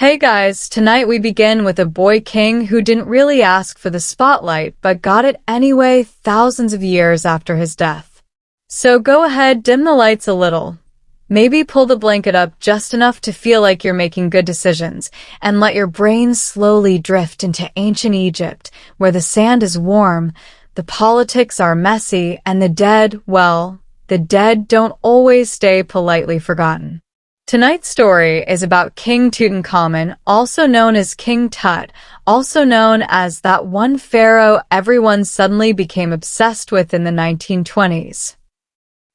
Hey guys, tonight we begin with a boy king who didn't really ask for the spotlight but got it anyway thousands of years after his death. So go ahead, dim the lights a little. Maybe pull the blanket up just enough to feel like you're making good decisions, and let your brain slowly drift into ancient Egypt, where the sand is warm, the politics are messy, and the dead, well, the dead don't always stay politely forgotten. Tonight's story is about King Tutankhamun, also known as King Tut, also known as that one pharaoh everyone suddenly became obsessed with in the 1920s.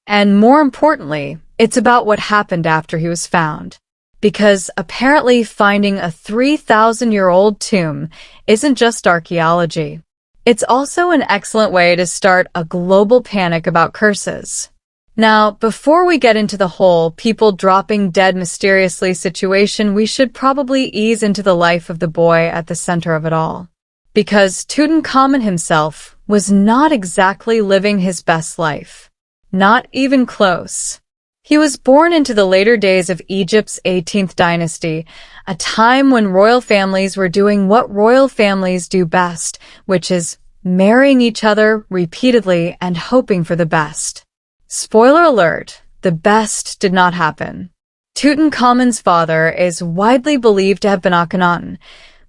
And more importantly, it's about what happened after he was found. Because apparently finding a 3,000-year-old tomb isn't just archaeology. It's also an excellent way to start a global panic about curses. Now, before we get into the whole people dropping dead mysteriously situation, we should probably ease into the life of the boy at the center of it all. Because Tutankhamun himself was not exactly living his best life. Not even close. He was born into the later days of Egypt's 18th dynasty, a time when royal families were doing what royal families do best, which is marrying each other repeatedly and hoping for the best. Spoiler alert, the best did not happen. Tutankhamun's father is widely believed to have been Akhenaten,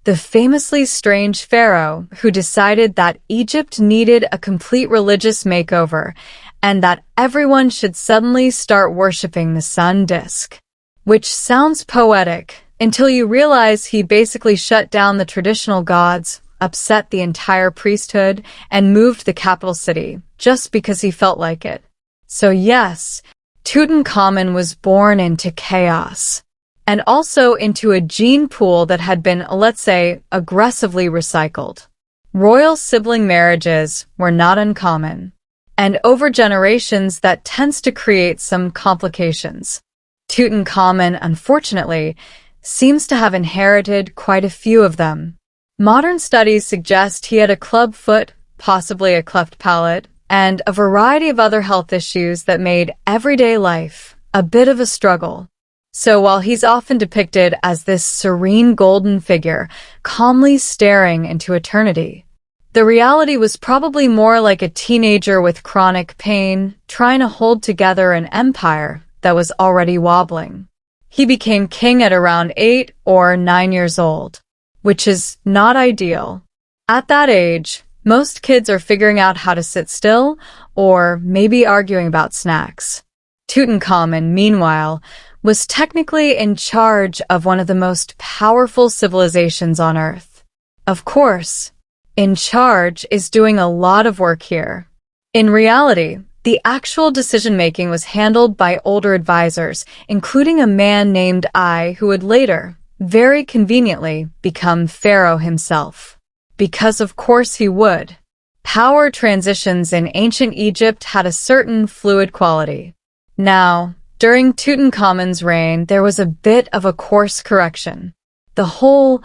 the famously strange pharaoh who decided that Egypt needed a complete religious makeover and that everyone should suddenly start worshipping the sun disk. Which sounds poetic until you realize he basically shut down the traditional gods, upset the entire priesthood, and moved the capital city just because he felt like it. So yes, Tutankhamun was born into chaos, and also into a gene pool that had been, let's say, aggressively recycled. Royal sibling marriages were not uncommon, and over generations that tends to create some complications. Tutankhamun, unfortunately, seems to have inherited quite a few of them. Modern studies suggest he had a club foot, possibly a cleft palate, and a variety of other health issues that made everyday life a bit of a struggle. So while he's often depicted as this serene golden figure, calmly staring into eternity, the reality was probably more like a teenager with chronic pain, trying to hold together an empire that was already wobbling. He became king at around 8 or 9 years old, which is not ideal. At that age, most kids are figuring out how to sit still, or maybe arguing about snacks. Tutankhamun, meanwhile, was technically in charge of one of the most powerful civilizations on Earth. Of course, in charge is doing a lot of work here. In reality, the actual decision-making was handled by older advisors, including a man named I, who would later, very conveniently, become Pharaoh himself. Because of course he would. Power transitions in ancient Egypt had a certain fluid quality. Now, during Tutankhamun's reign, there was a bit of a course correction. The whole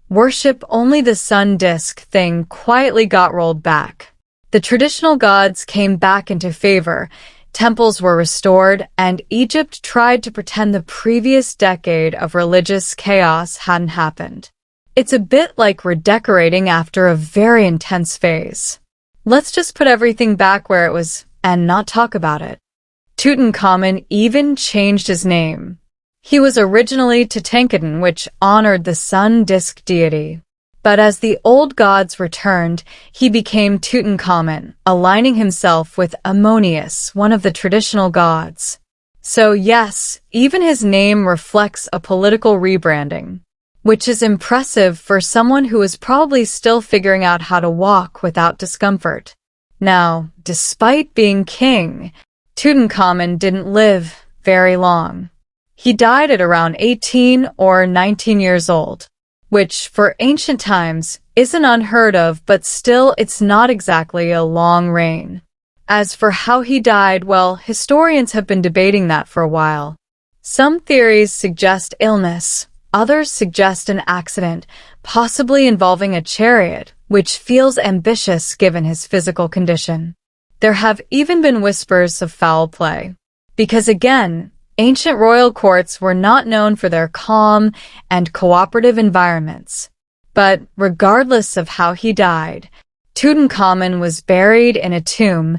worship only the sun disk thing quietly got rolled back. The traditional gods came back into favor, temples were restored, and Egypt tried to pretend the previous decade of religious chaos hadn't happened. It's a bit like redecorating after a very intense phase. Let's just put everything back where it was and not talk about it. Tutankhamun even changed his name. He was originally Tutankhamun, which honored the sun disk deity. But as the old gods returned, he became Tutankhamun, aligning himself with Ammonius, one of the traditional gods. So yes, even his name reflects a political rebranding, which is impressive for someone who is probably still figuring out how to walk without discomfort. Now, despite being king, Tutankhamun didn't live very long. He died at around 18 or 19 years old, which for ancient times isn't unheard of, but still it's not exactly a long reign. As for how he died, well, historians have been debating that for a while. Some theories suggest illness. Others suggest an accident, possibly involving a chariot, which feels ambitious given his physical condition. There have even been whispers of foul play. Because again, Ancient royal courts were not known for their calm and cooperative environments. But regardless of how he died, Tutankhamun was buried in a tomb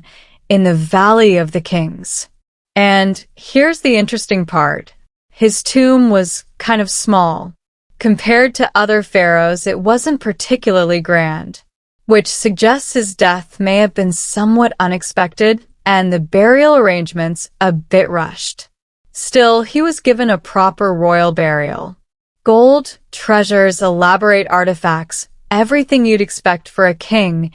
in the Valley of the Kings. And here's the interesting part. His tomb was kind of small. Compared to other pharaohs, it wasn't particularly grand, which suggests his death may have been somewhat unexpected and the burial arrangements a bit rushed. Still, he was given a proper royal burial. Gold, treasures, elaborate artifacts, everything you'd expect for a king,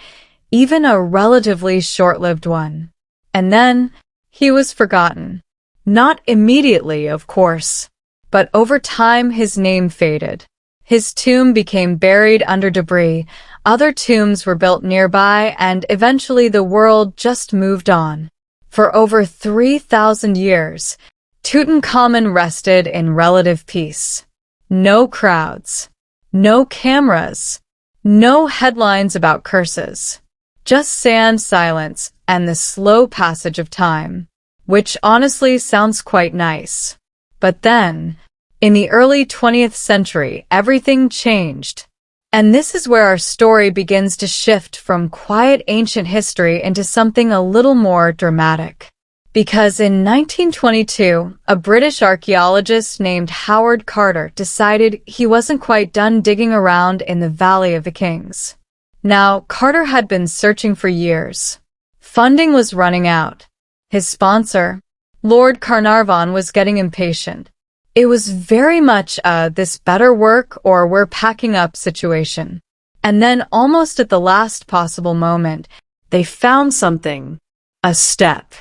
even a relatively short-lived one. And then, he was forgotten. Not immediately, of course, but over time his name faded. His tomb became buried under debris, other tombs were built nearby, and eventually the world just moved on. For over 3,000 years, Tutankhamun rested in relative peace. No crowds, no cameras, no headlines about curses. Just sad silence and the slow passage of time, which honestly sounds quite nice. But then, in the early 20th century, everything changed. And this is where our story begins to shift from quiet ancient history into something a little more dramatic. Because in 1922, a British archaeologist named Howard Carter decided he wasn't quite done digging around in the Valley of the Kings. Now, Carter had been searching for years. Funding was running out. His sponsor, Lord Carnarvon, was getting impatient. It was very much a this better work or we're packing up situation. And then almost at the last possible moment, they found something. A step.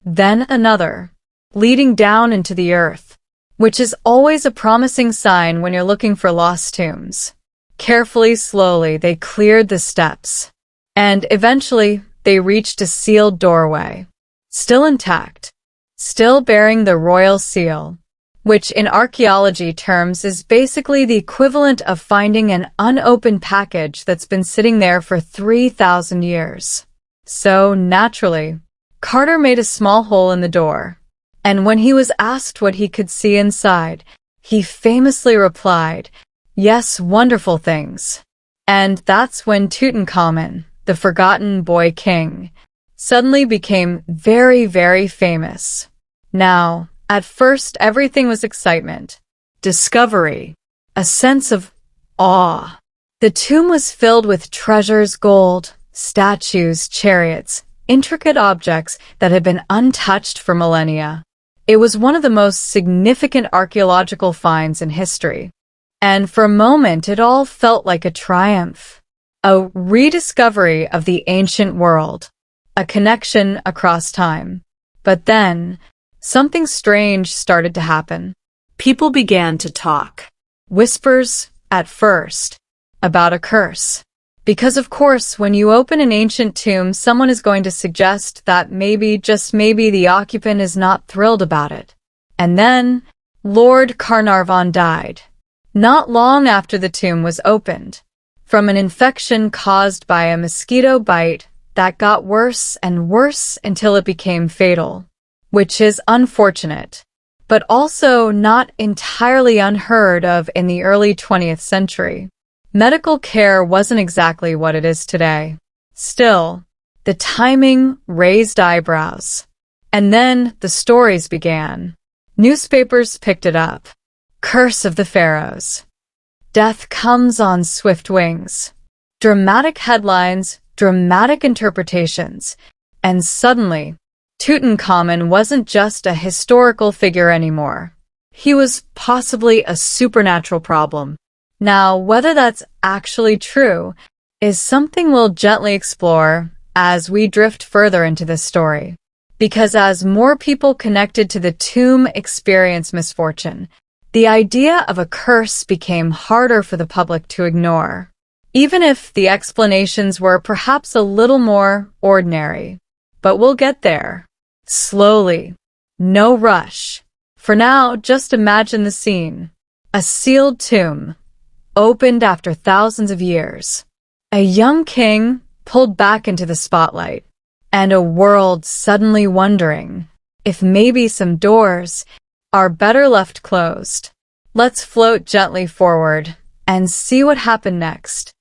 Then another, leading down into the earth, which is always a promising sign when you're looking for lost tombs. Carefully, slowly, they cleared the steps. And eventually, they reached a sealed doorway. Still intact. Still bearing the royal seal, which in archaeology terms is basically the equivalent of finding an unopened package that's been sitting there for 3,000 years. So, naturally, Carter made a small hole in the door, and when he was asked what he could see inside, he famously replied, "Yes, wonderful things." And that's when Tutankhamun, the forgotten boy king, suddenly became very, very famous. Now, at first everything was excitement, discovery, a sense of awe. The tomb was filled with treasures, gold, statues, chariots, intricate objects that had been untouched for millennia. It was one of the most significant archaeological finds in history. And for a moment, it all felt like a triumph. A rediscovery of the ancient world. A connection across time. But then, something strange started to happen. People began to talk. Whispers, at first, about a curse. Because of course, when you open an ancient tomb, someone is going to suggest that maybe, just maybe, the occupant is not thrilled about it. And then, Lord Carnarvon died. Not long after the tomb was opened. From an infection caused by a mosquito bite that got worse and worse until it became fatal. Which is unfortunate, but also not entirely unheard of in the early 20th century. Medical care wasn't exactly what it is today. Still, the timing raised eyebrows. And then the stories began. Newspapers picked it up. Curse of the Pharaohs. Death comes on swift wings. Dramatic headlines, dramatic interpretations, and suddenly, Tutankhamun wasn't just a historical figure anymore. He was possibly a supernatural problem. Now, whether that's actually true is something we'll gently explore as we drift further into this story. Because as more people connected to the tomb experienced misfortune, the idea of a curse became harder for the public to ignore, even if the explanations were perhaps a little more ordinary. But we'll get there. Slowly. No rush. For now, just imagine the scene. A sealed tomb, opened after thousands of years. A young king pulled back into the spotlight, and a world suddenly wondering if maybe some doors are better left closed. Let's float gently forward and see what happened next.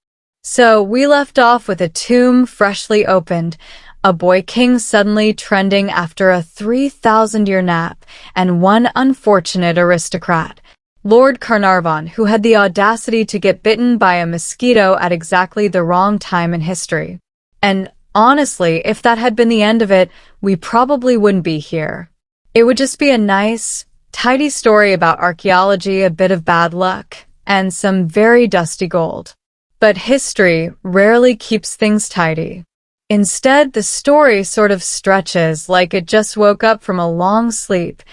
So we left off with a tomb freshly opened, a boy king suddenly trending after a 3,000-year nap, and one unfortunate aristocrat, Lord Carnarvon, who had the audacity to get bitten by a mosquito at exactly the wrong time in history. And honestly, if that had been the end of it, we probably wouldn't be here. It would just be a nice, tidy story about archaeology, a bit of bad luck, and some very dusty gold. But history rarely keeps things tidy. Instead, the story sort of stretches like it just woke up from a long sleep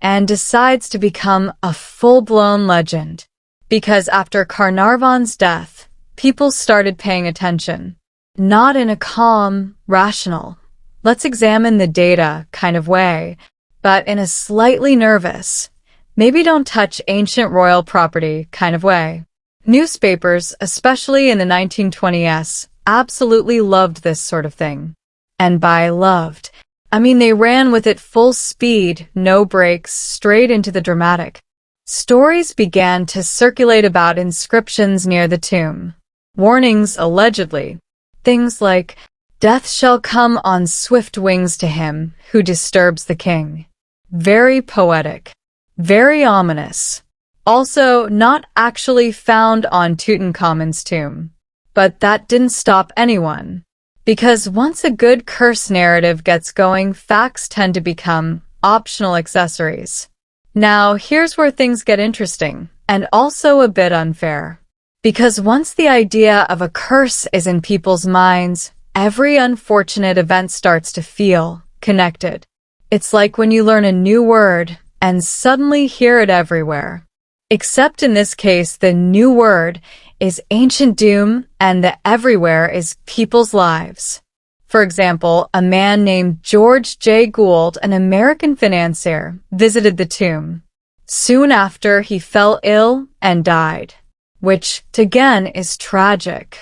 and decides to become a full-blown legend. Because after Carnarvon's death, people started paying attention. Not in a calm, rational, let's examine the data kind of way, but in a slightly nervous, maybe don't touch ancient royal property kind of way. Newspapers, especially in the 1920s, absolutely loved this sort of thing. And by loved, I mean they ran with it full speed, no breaks, straight into the dramatic. Stories began to circulate about inscriptions near the tomb. Warnings, allegedly. Things like, "Death shall come on swift wings to him who disturbs the king." Very poetic. Very ominous. Also, not actually found on Tutankhamun's tomb. But that didn't stop anyone. Because once a good curse narrative gets going, facts tend to become optional accessories. Now, here's where things get interesting, and also a bit unfair. Because once the idea of a curse is in people's minds, every unfortunate event starts to feel connected. It's like when you learn a new word and suddenly hear it everywhere. Except in this case, the new word is ancient doom and the everywhere is people's lives. For example, a man named George J. Gould, an American financier, visited the tomb. Soon after, he fell ill and died, which, again, is tragic.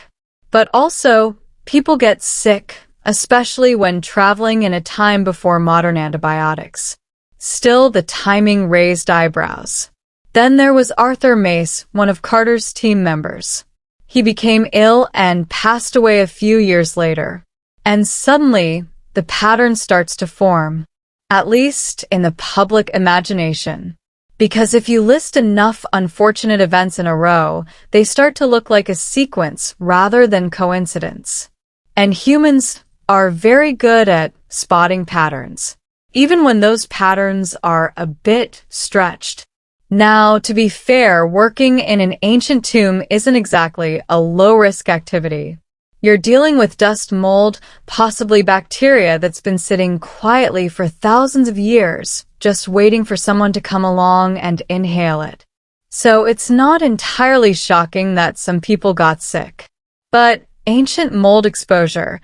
But also, people get sick, especially when traveling in a time before modern antibiotics. Still, the timing raised eyebrows. Then there was Arthur Mace, one of Carter's team members. He became ill and passed away a few years later. And suddenly, the pattern starts to form, at least in the public imagination. Because if you list enough unfortunate events in a row, they start to look like a sequence rather than coincidence. And humans are very good at spotting patterns, even when those patterns are a bit stretched. Now, to be fair, working in an ancient tomb isn't exactly a low-risk activity. You're dealing with dust, mold, possibly bacteria that's been sitting quietly for thousands of years, just waiting for someone to come along and inhale it. So it's not entirely shocking that some people got sick. But ancient mold exposure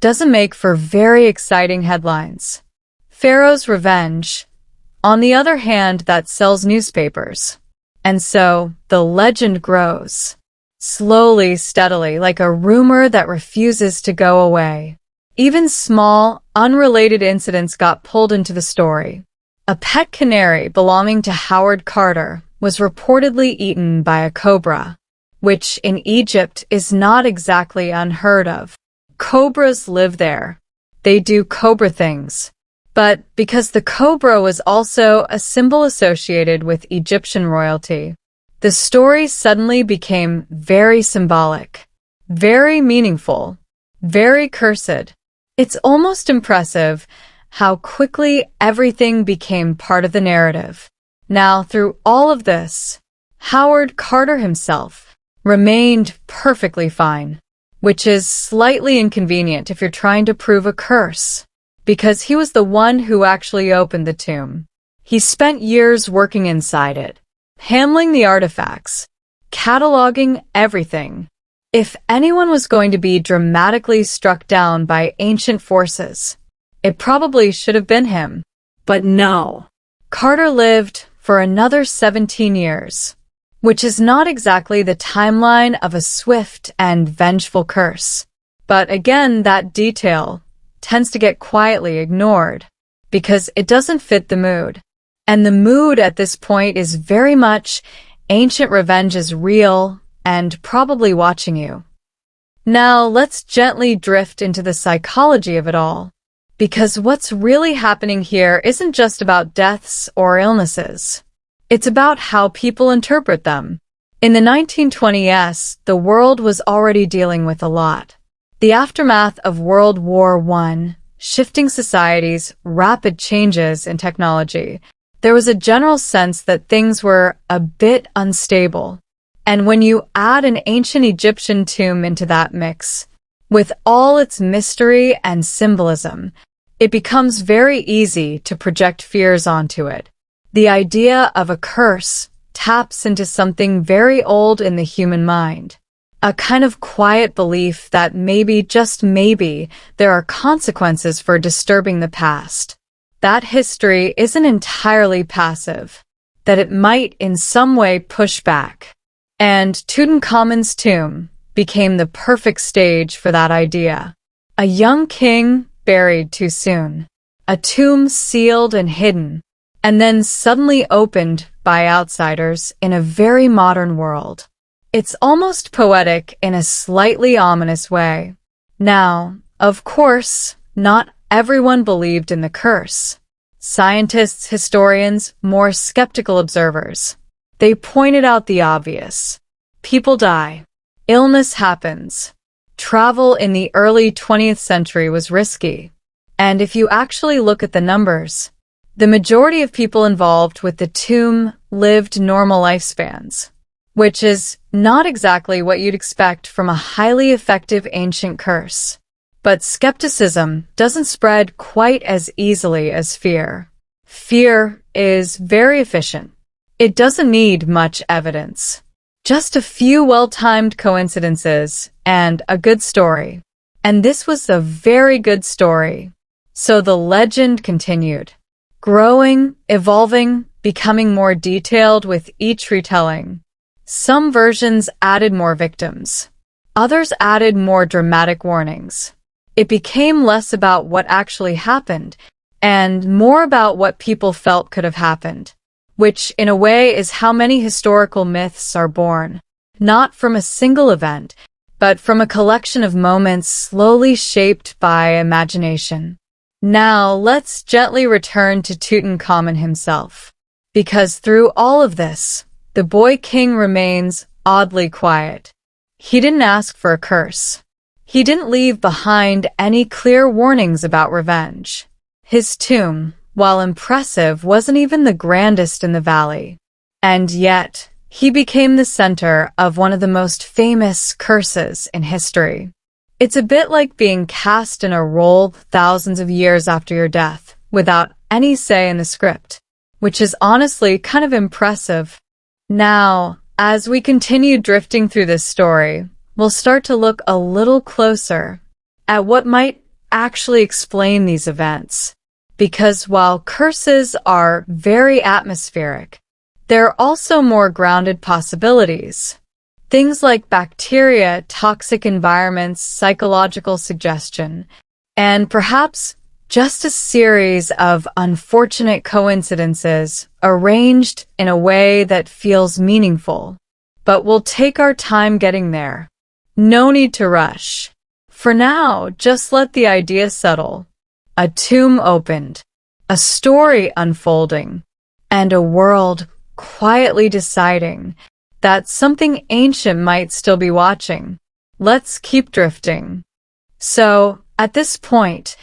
doesn't make for very exciting headlines. Pharaoh's revenge, on the other hand, that sells newspapers. And so, the legend grows. Slowly, steadily, like a rumor that refuses to go away. Even small, unrelated incidents got pulled into the story. A pet canary belonging to Howard Carter was reportedly eaten by a cobra, which in Egypt is not exactly unheard of. Cobras live there. They do cobra things. But because the cobra was also a symbol associated with Egyptian royalty, the story suddenly became very symbolic, very meaningful, very cursed. It's almost impressive how quickly everything became part of the narrative. Now, through all of this, Howard Carter himself remained perfectly fine, which is slightly inconvenient if you're trying to prove a curse. Because he was the one who actually opened the tomb. He spent years working inside it, handling the artifacts, cataloging everything. If anyone was going to be dramatically struck down by ancient forces, it probably should have been him. But no. Carter lived for another 17 years, which is not exactly the timeline of a swift and vengeful curse. But again, that detail tends to get quietly ignored because it doesn't fit the mood. And the mood at this point is very much ancient revenge is real and probably watching you. Now let's gently drift into the psychology of it all, because what's really happening here isn't just about deaths or illnesses. It's about how people interpret them. In the 1920s, the world was already dealing with a lot. The aftermath of World War I, shifting societies, rapid changes in technology. There was a general sense that things were a bit unstable. And when you add an ancient Egyptian tomb into that mix, with all its mystery and symbolism, it becomes very easy to project fears onto it. The idea of a curse taps into something very old in the human mind. A kind of quiet belief that maybe, just maybe, there are consequences for disturbing the past. That history isn't entirely passive, that it might in some way push back. And Tutankhamun's tomb became the perfect stage for that idea. A young king buried too soon, a tomb sealed and hidden, and then suddenly opened by outsiders in a very modern world. It's almost poetic in a slightly ominous way. Now, of course, not everyone believed in the curse. Scientists, historians, more skeptical observers. They pointed out the obvious. People die. Illness happens. Travel in the early 20th century was risky. And if you actually look at the numbers, the majority of people involved with the tomb lived normal lifespans, which is not exactly what you'd expect from a highly effective ancient curse. But skepticism doesn't spread quite as easily as fear. Fear is very efficient. It doesn't need much evidence. Just a few well-timed coincidences and a good story. And this was a very good story. So the legend continued, growing, evolving, becoming more detailed with each retelling. Some versions added more victims. Others added more dramatic warnings. It became less about what actually happened and more about what people felt could have happened, which in a way is how many historical myths are born, not from a single event, but from a collection of moments slowly shaped by imagination. Now let's gently return to Tutankhamun himself, because through all of this, the boy king remains oddly quiet. He didn't ask for a curse. He didn't leave behind any clear warnings about revenge. His tomb, while impressive, wasn't even the grandest in the valley. And yet, he became the center of one of the most famous curses in history. It's a bit like being cast in a role thousands of years after your death, without any say in the script, which is honestly kind of impressive. Now, as we continue drifting through this story, we'll start to look a little closer at what might actually explain these events. Because while curses are very atmospheric, there are also more grounded possibilities. Things like bacteria, toxic environments, psychological suggestion, and perhaps just a series of unfortunate coincidences arranged in a way that feels meaningful. But we'll take our time getting there. No need to rush. For now, just let the idea settle. A tomb opened, a story unfolding, and a world quietly deciding that something ancient might still be watching. Let's keep drifting. So, at this point,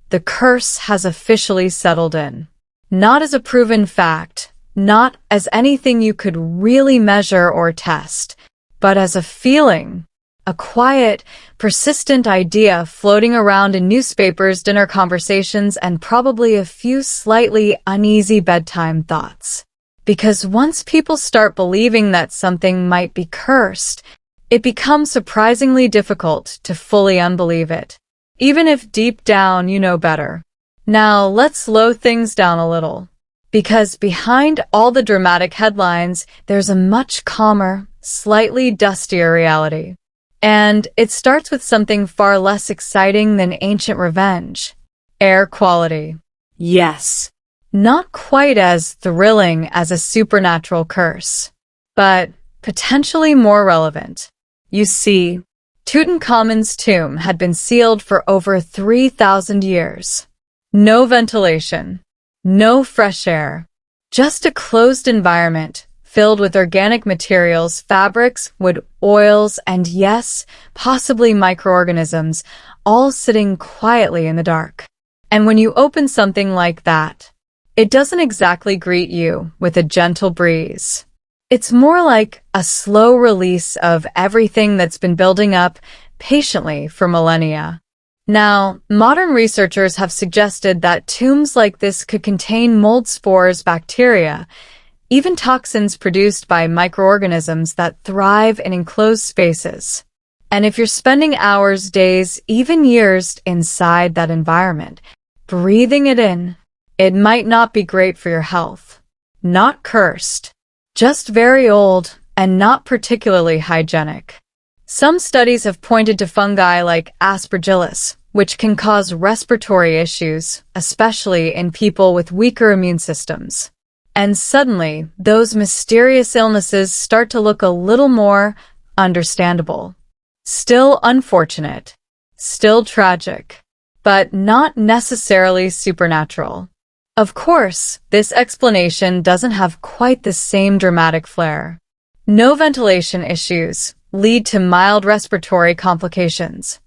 the curse has officially settled in. Not as a proven fact, not as anything you could really measure or test, but as a feeling. A quiet, persistent idea floating around in newspapers, dinner conversations, and probably a few slightly uneasy bedtime thoughts. Because once people start believing that something might be cursed, it becomes surprisingly difficult to fully unbelieve it, even if deep down you know better. Now let's slow things down a little. Because behind all the dramatic headlines, there's a much calmer, slightly dustier reality. And it starts with something far less exciting than ancient revenge. Air quality. Yes. Not quite as thrilling as a supernatural curse, but potentially more relevant. You see, Tutankhamun's tomb had been sealed for over 3,000 years. No ventilation, no fresh air, just a closed environment filled with organic materials, fabrics, wood, oils, and yes, possibly microorganisms, all sitting quietly in the dark. And when you open something like that, it doesn't exactly greet you with a gentle breeze. It's more like a slow release of everything that's been building up patiently for millennia. Now, modern researchers have suggested that tombs like this could contain mold spores, bacteria, even toxins produced by microorganisms that thrive in enclosed spaces. And if you're spending hours, days, even years inside that environment, breathing it in, it might not be great for your health. Not cursed, just very old and not particularly hygienic. Some studies have pointed to fungi like Aspergillus, which can cause respiratory issues, especially in people with weaker immune systems. And suddenly, those mysterious illnesses start to look a little more understandable. Still unfortunate, still tragic, but not necessarily supernatural. Of course, this explanation doesn't have quite the same dramatic flair. No ventilation issues lead to mild respiratory complications.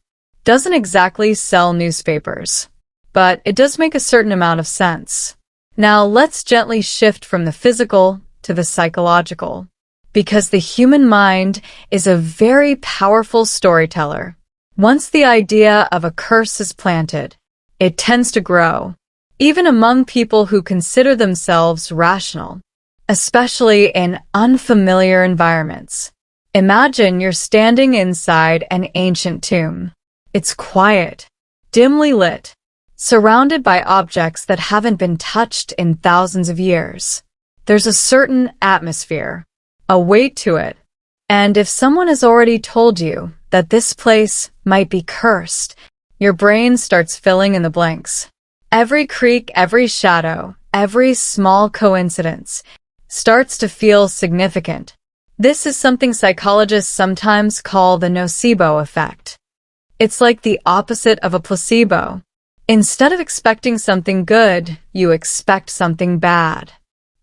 Doesn't exactly sell newspapers, but it does make a certain amount of sense. Now let's gently shift from the physical to the psychological, because the human mind is a very powerful storyteller. Once the idea of a curse is planted, it tends to grow, even among people who consider themselves rational, especially in unfamiliar environments. Imagine you're standing inside an ancient tomb. It's quiet, dimly lit, surrounded by objects that haven't been touched in thousands of years. There's a certain atmosphere, a weight to it. And if someone has already told you that this place might be cursed, your brain starts filling in the blanks. Every creak, every shadow, every small coincidence starts to feel significant. This is something psychologists sometimes call the nocebo effect. It's like the opposite of a placebo. Instead of expecting something good, you expect something bad.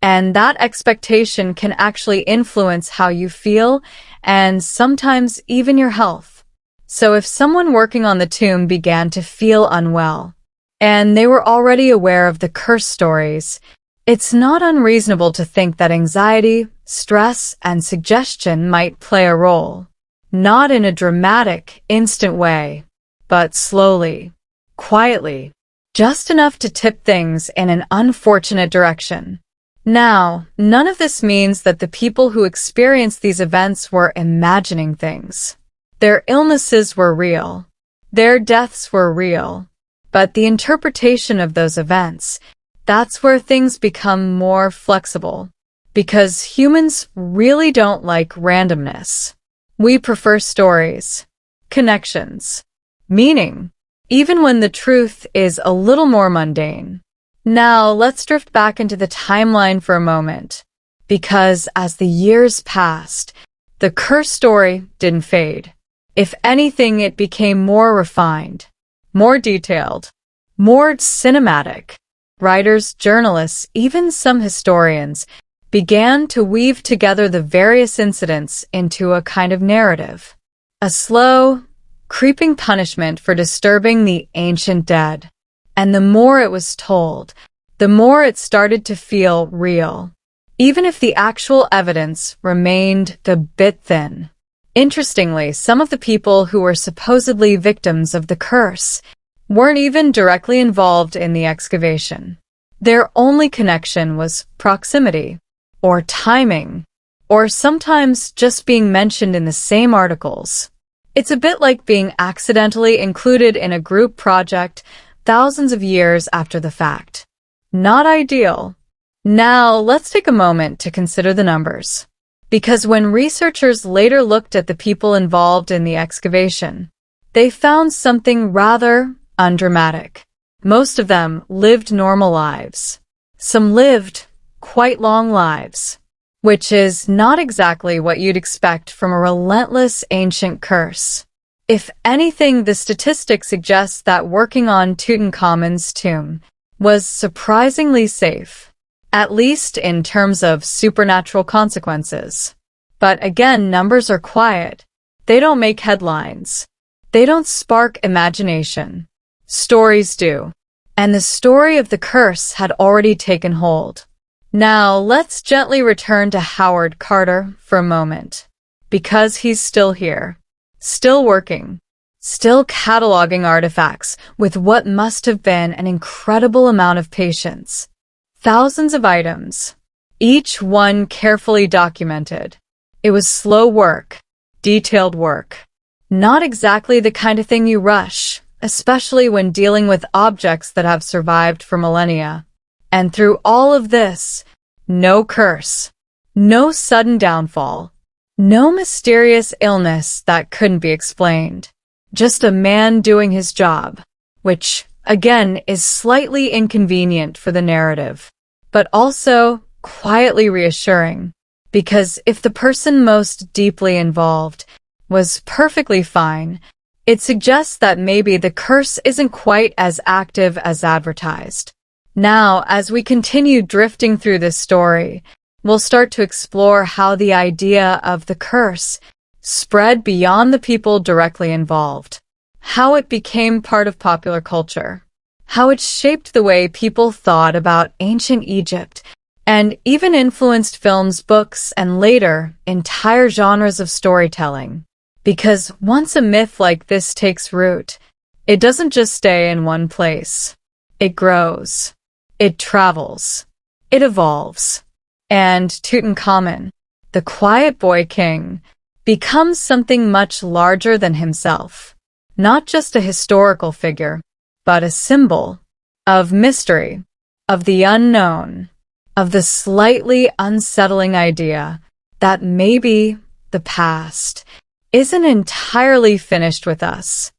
And that expectation can actually influence how you feel and sometimes even your health. So if someone working on the tomb began to feel unwell, and they were already aware of the curse stories, it's not unreasonable to think that anxiety, stress, and suggestion might play a role. Not in a dramatic, instant way, but slowly, quietly, just enough to tip things in an unfortunate direction. Now, none of this means that the people who experienced these events were imagining things. Their illnesses were real. Their deaths were real. But the interpretation of those events, that's where things become more flexible. Because humans really don't like randomness. We prefer stories, connections, meaning, even when the truth is a little more mundane. Now, let's drift back into the timeline for a moment, because as the years passed, the curse story didn't fade. If anything, it became more refined, more detailed, more cinematic. Writers, journalists, even some historians began to weave together the various incidents into a kind of narrative. A slow, creeping punishment for disturbing the ancient dead. And the more it was told, the more it started to feel real, even if the actual evidence remained a bit thin. Interestingly, some of the people who were supposedly victims of the curse weren't even directly involved in the excavation. Their only connection was proximity, or timing, or sometimes just being mentioned in the same articles. It's a bit like being accidentally included in a group project thousands of years after the fact. Not ideal. Now, let's take a moment to consider the numbers. Because when researchers later looked at the people involved in the excavation, they found something rather undramatic. Most of them lived normal lives. Some lived quite long lives, which is not exactly what you'd expect from a relentless ancient curse. If anything, the statistics suggest that working on Tutankhamun's tomb was surprisingly safe, at least in terms of supernatural consequences. But again, numbers are quiet. They don't make headlines. They don't spark imagination. Stories do. And the story of the curse had already taken hold. Now, let's gently return to Howard Carter for a moment. Because he's still here. Still working. Still cataloging artifacts with what must have been an incredible amount of patience. Thousands of items. Each one carefully documented. It was slow work. Detailed work. Not exactly the kind of thing you rush, especially when dealing with objects that have survived for millennia. And through all of this, no curse, no sudden downfall, no mysterious illness that couldn't be explained. Just a man doing his job, which, again, is slightly inconvenient for the narrative, but also quietly reassuring, because if the person most deeply involved was perfectly fine, it suggests that maybe the curse isn't quite as active as advertised. Now, as we continue drifting through this story, we'll start to explore how the idea of the curse spread beyond the people directly involved, how it became part of popular culture, how it shaped the way people thought about ancient Egypt, and even influenced films, books, and later, entire genres of storytelling. Because once a myth like this takes root, it doesn't just stay in one place. It grows. It travels. It evolves. And Tutankhamun, the quiet boy king, becomes something much larger than himself. Not just a historical figure, but a symbol of mystery, of the unknown, of the slightly unsettling idea that maybe the past isn't entirely finished with us.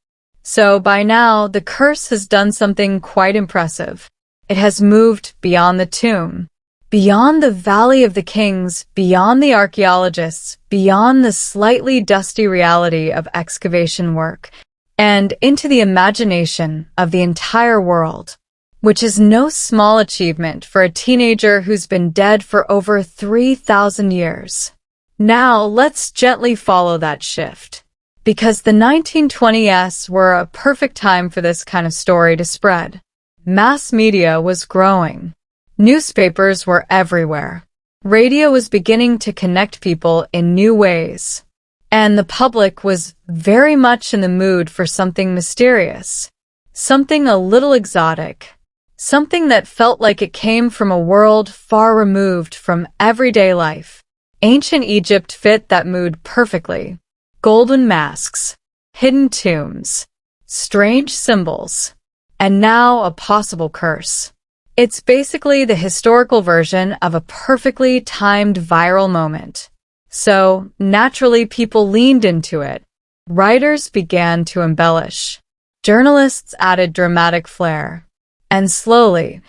So by now, the curse has done something quite impressive. It has moved beyond the tomb, beyond the Valley of the Kings, beyond the archaeologists, beyond the slightly dusty reality of excavation work, and into the imagination of the entire world, which is no small achievement for a teenager who's been dead for over 3,000 years. Now, let's gently follow that shift, because the 1920s were a perfect time for this kind of story to spread. Mass media was growing. Newspapers were everywhere. Radio was beginning to connect people in new ways. And the public was very much in the mood for something mysterious, something a little exotic, something that felt like it came from a world far removed from everyday life. Ancient Egypt fit that mood perfectly. Golden masks, hidden tombs, strange symbols, and now a possible curse. It's basically the historical version of a perfectly timed viral moment. So, naturally, people leaned into it. Writers began to embellish. Journalists added dramatic flair. And slowly,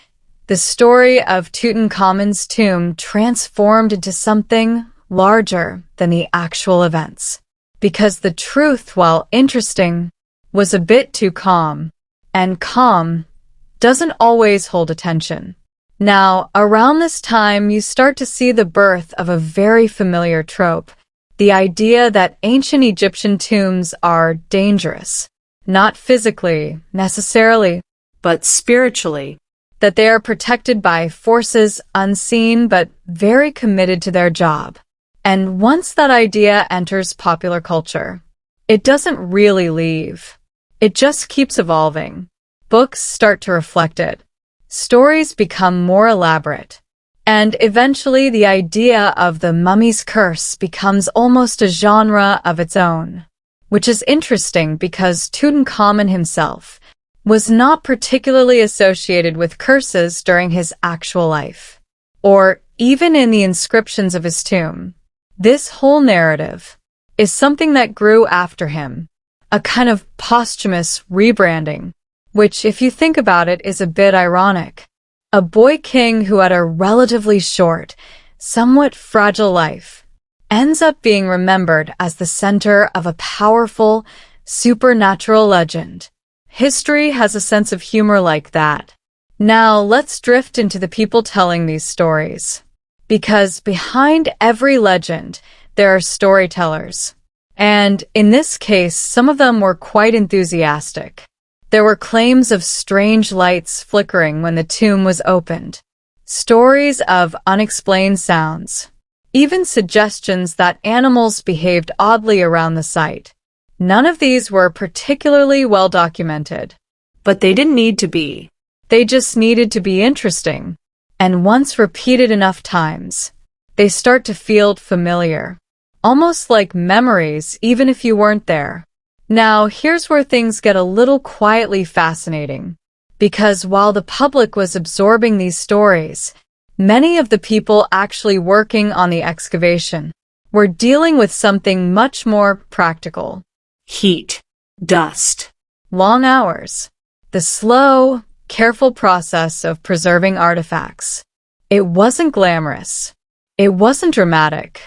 the story of Tutankhamun's tomb transformed into something larger than the actual events. Because the truth, while interesting, was a bit too calm. And calm doesn't always hold attention. Now, around this time, you start to see the birth of a very familiar trope, the idea that ancient Egyptian tombs are dangerous, not physically, necessarily, but spiritually, that they are protected by forces unseen but very committed to their job. And once that idea enters popular culture, it doesn't really leave. It just keeps evolving. Books start to reflect it. Stories become more elaborate. And eventually the idea of the mummy's curse becomes almost a genre of its own. Which is interesting because Tutankhamun himself was not particularly associated with curses during his actual life, or even in the inscriptions of his tomb. This whole narrative is something that grew after him, a kind of posthumous rebranding, which, if you think about it, is a bit ironic. A boy king who had a relatively short, somewhat fragile life, ends up being remembered as the center of a powerful, supernatural legend. History has a sense of humor like that. Now let's drift into the people telling these stories. Because behind every legend, there are storytellers. And in this case, some of them were quite enthusiastic. There were claims of strange lights flickering when the tomb was opened, stories of unexplained sounds, even suggestions that animals behaved oddly around the site. None of these were particularly well documented. But they didn't need to be. They just needed to be interesting. And once repeated enough times, they start to feel familiar. Almost like memories, even if you weren't there. Now, here's where things get a little quietly fascinating. Because while the public was absorbing these stories, many of the people actually working on the excavation were dealing with something much more practical. Heat. Dust. Long hours. The slow, careful process of preserving artifacts. It wasn't glamorous. It wasn't dramatic.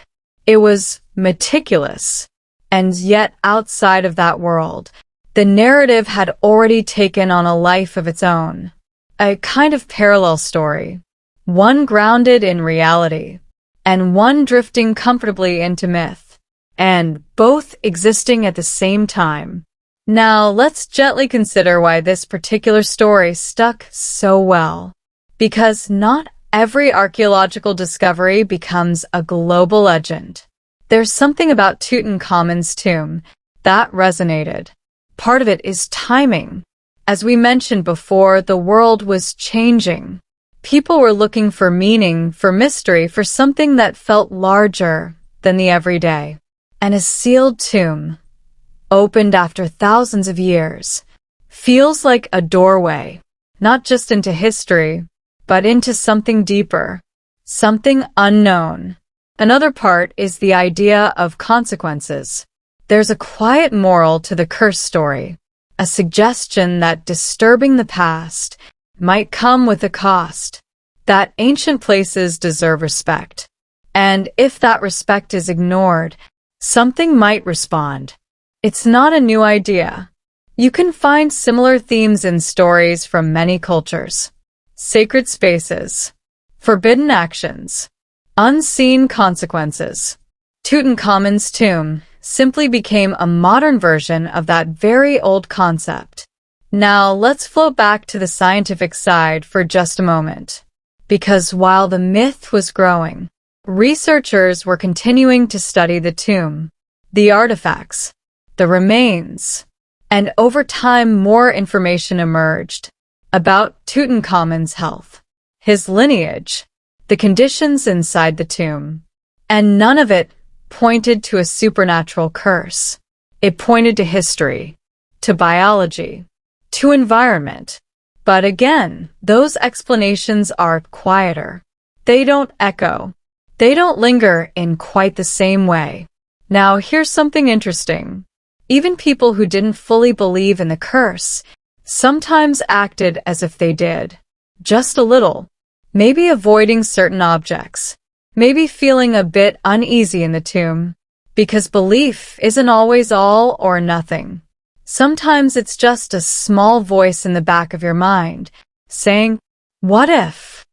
It was meticulous. And yet outside of that world, the narrative had already taken on a life of its own. A kind of parallel story. One grounded in reality, and one drifting comfortably into myth. And both existing at the same time. Now, let's gently consider why this particular story stuck so well. Because not every archaeological discovery becomes a global legend. There's something about Tutankhamun's tomb that resonated. Part of it is timing. As we mentioned before, the world was changing. People were looking for meaning, for mystery, for something that felt larger than the everyday. And a sealed tomb, opened after thousands of years, feels like a doorway, not just into history, but into something deeper, something unknown. Another part is the idea of consequences. There's a quiet moral to the curse story, a suggestion that disturbing the past might come with a cost, that ancient places deserve respect. And if that respect is ignored, something might respond. It's not a new idea. You can find similar themes in stories from many cultures. Sacred spaces, forbidden actions, unseen consequences. Tutankhamun's tomb simply became a modern version of that very old concept. Now let's float back to the scientific side for just a moment. Because while the myth was growing, researchers were continuing to study the tomb, the artifacts, the remains, and over time more information emerged about Tutankhamun's health, his lineage, the conditions inside the tomb. And none of it pointed to a supernatural curse. It pointed to history, to biology, to environment. But again, those explanations are quieter. They don't echo. They don't linger in quite the same way. Now, here's something interesting. Even people who didn't fully believe in the curse sometimes acted as if they did. Just a little. Maybe avoiding certain objects. Maybe feeling a bit uneasy in the tomb. Because belief isn't always all or nothing. Sometimes it's just a small voice in the back of your mind saying, "What if?"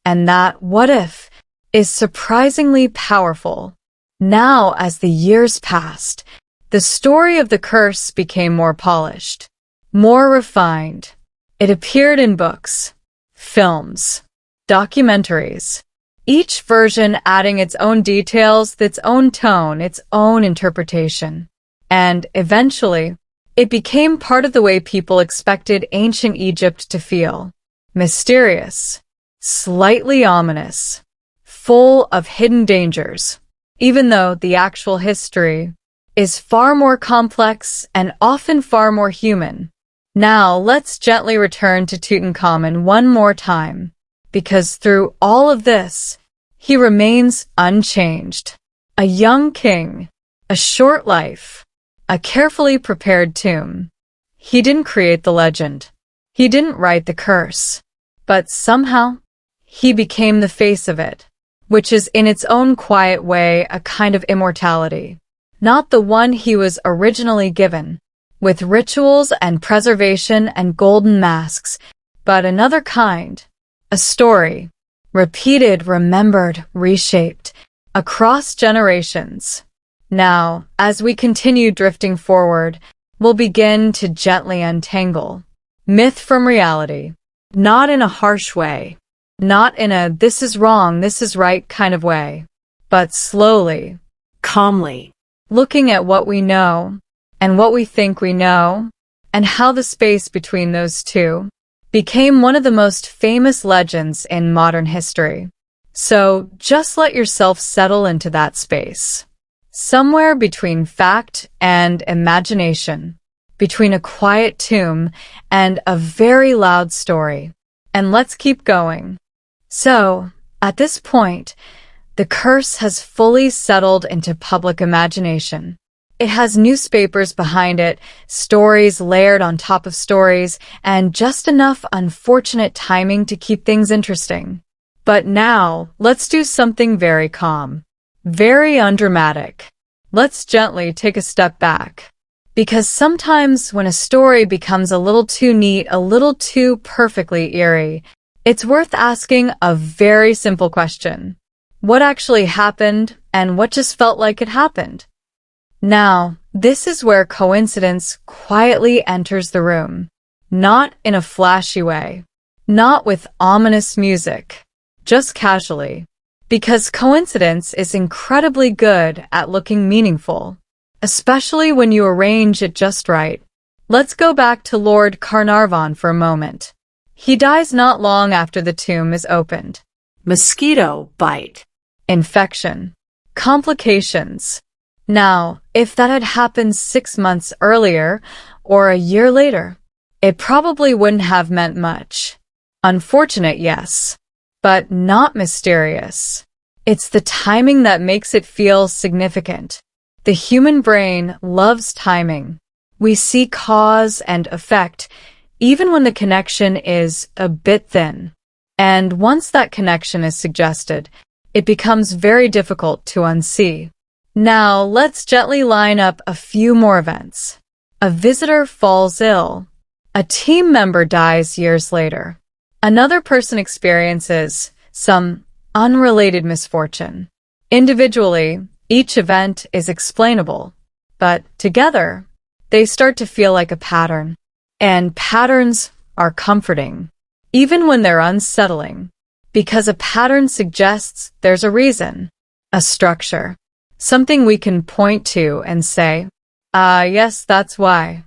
And that "what if" is surprisingly powerful. Now, as the years passed, the story of the curse became more polished, more refined. It appeared in books, films, documentaries, each version adding its own details, its own tone, its own interpretation. And eventually, it became part of the way people expected ancient Egypt to feel. Mysterious, slightly ominous, full of hidden dangers. Even though the actual history is far more complex and often far more human. Now, let's gently return to Tutankhamun one more time, because through all of this, he remains unchanged. A young king, a short life, a carefully prepared tomb. He didn't create the legend. He didn't write the curse. but somehow he became the face of it, which is in its own quiet way a kind of immortality. Not the one he was originally given, with rituals and preservation and golden masks, but another kind, a story, repeated, remembered, reshaped, across generations. Now, as we continue drifting forward, we'll begin to gently untangle myth from reality, not in a harsh way, not in a this is wrong, this is right kind of way, but slowly, Calmly. looking at what we know and what we think we know, and how the space between those two became one of the most famous legends in modern history. So just let yourself settle into that space. Somewhere between fact and imagination, between a quiet tomb and a very loud story. And let's keep going. So, at this point, the curse has fully settled into public imagination. It has newspapers behind it, stories layered on top of stories, and just enough unfortunate timing to keep things interesting. But now, let's do something very calm, very undramatic. Let's gently take a step back. Because sometimes when a story becomes a little too neat, a little too perfectly eerie, it's worth asking a very simple question. What actually happened, and what just felt like it happened? Now, this is where coincidence quietly enters the room. Not in a flashy way. Not with ominous music. Just casually. Because coincidence is incredibly good at looking meaningful. Especially when you arrange it just right. Let's go back to Lord Carnarvon for a moment. He dies not long after the tomb is opened. Mosquito bite. Infection. Complications. Now, if that had happened 6 months earlier or a year later, it probably wouldn't have meant much. Unfortunate, yes, but not mysterious. It's the timing that makes it feel significant. The human brain loves timing. We see cause and effect, even when the connection is a bit thin. And once that connection is suggested, it becomes very difficult to unsee. Now, let's gently line up a few more events. A visitor falls ill. A team member dies years later. Another person experiences some unrelated misfortune. Individually, each event is explainable, but together, they start to feel like a pattern. And patterns are comforting, even when they're unsettling, because a pattern suggests there's a reason, a structure. Something we can point to and say, yes, that's why.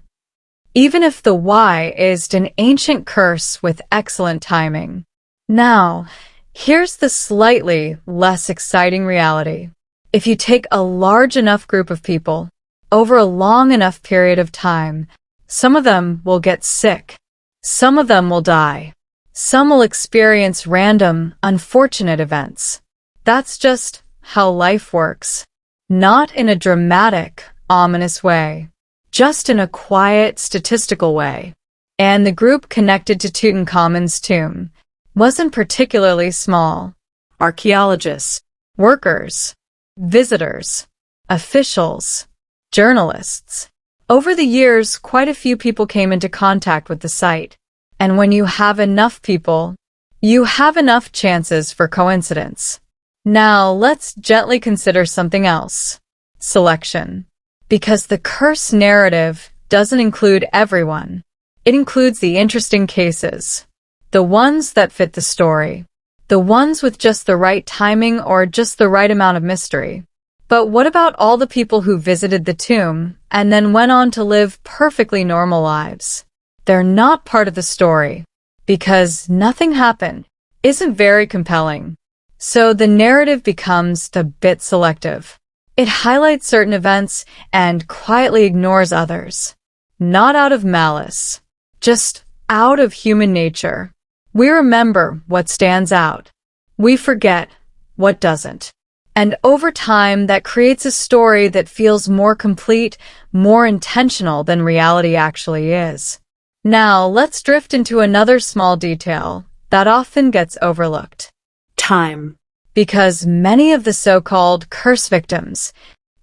Even if the why is an ancient curse with excellent timing. Now, here's the slightly less exciting reality. If you take a large enough group of people, over a long enough period of time, some of them will get sick. Some of them will die. Some will experience random, unfortunate events. That's just how life works. Not in a dramatic, ominous way, just in a quiet, statistical way. And the group connected to Tutankhamun's tomb wasn't particularly small. Archaeologists. Workers, visitors, officials, journalists. Over the years, quite a few people came into contact with the site. And when you have enough people, you have enough chances for coincidence. Now, let's gently consider something else. Selection. Because the curse narrative doesn't include everyone. It includes the interesting cases. The ones that fit the story. The ones with just the right timing or just the right amount of mystery. But what about all the people who visited the tomb and then went on to live perfectly normal lives? They're not part of the story. Because nothing happened isn't very compelling. So the narrative becomes a bit selective. It highlights certain events and quietly ignores others. Not out of malice, just out of human nature. We remember what stands out. We forget what doesn't. And over time, that creates a story that feels more complete, more intentional than reality actually is. Now, let's drift into another small detail that often gets overlooked. Time. Because many of the so-called curse victims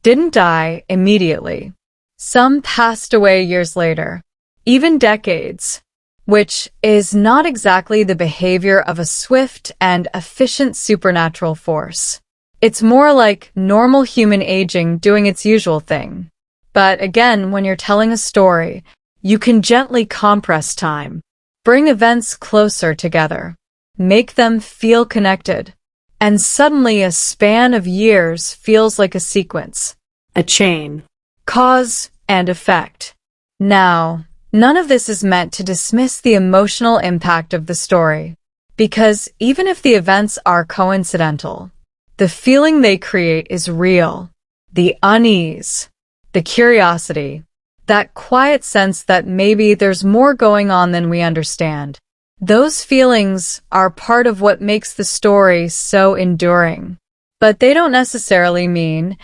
didn't die immediately. Some passed away years later, even decades, which is not exactly the behavior of a swift and efficient supernatural force. It's more like normal human aging doing its usual thing. But again, when you're telling a story, you can gently compress time, bring events closer together, make them feel connected, and suddenly a span of years feels like a sequence. A chain. Cause and effect. Now, none of this is meant to dismiss the emotional impact of the story, because even if the events are coincidental, the feeling they create is real. The unease, the curiosity, that quiet sense that maybe there's more going on than we understand. Those feelings are part of what makes the story so enduring. But they don't necessarily mean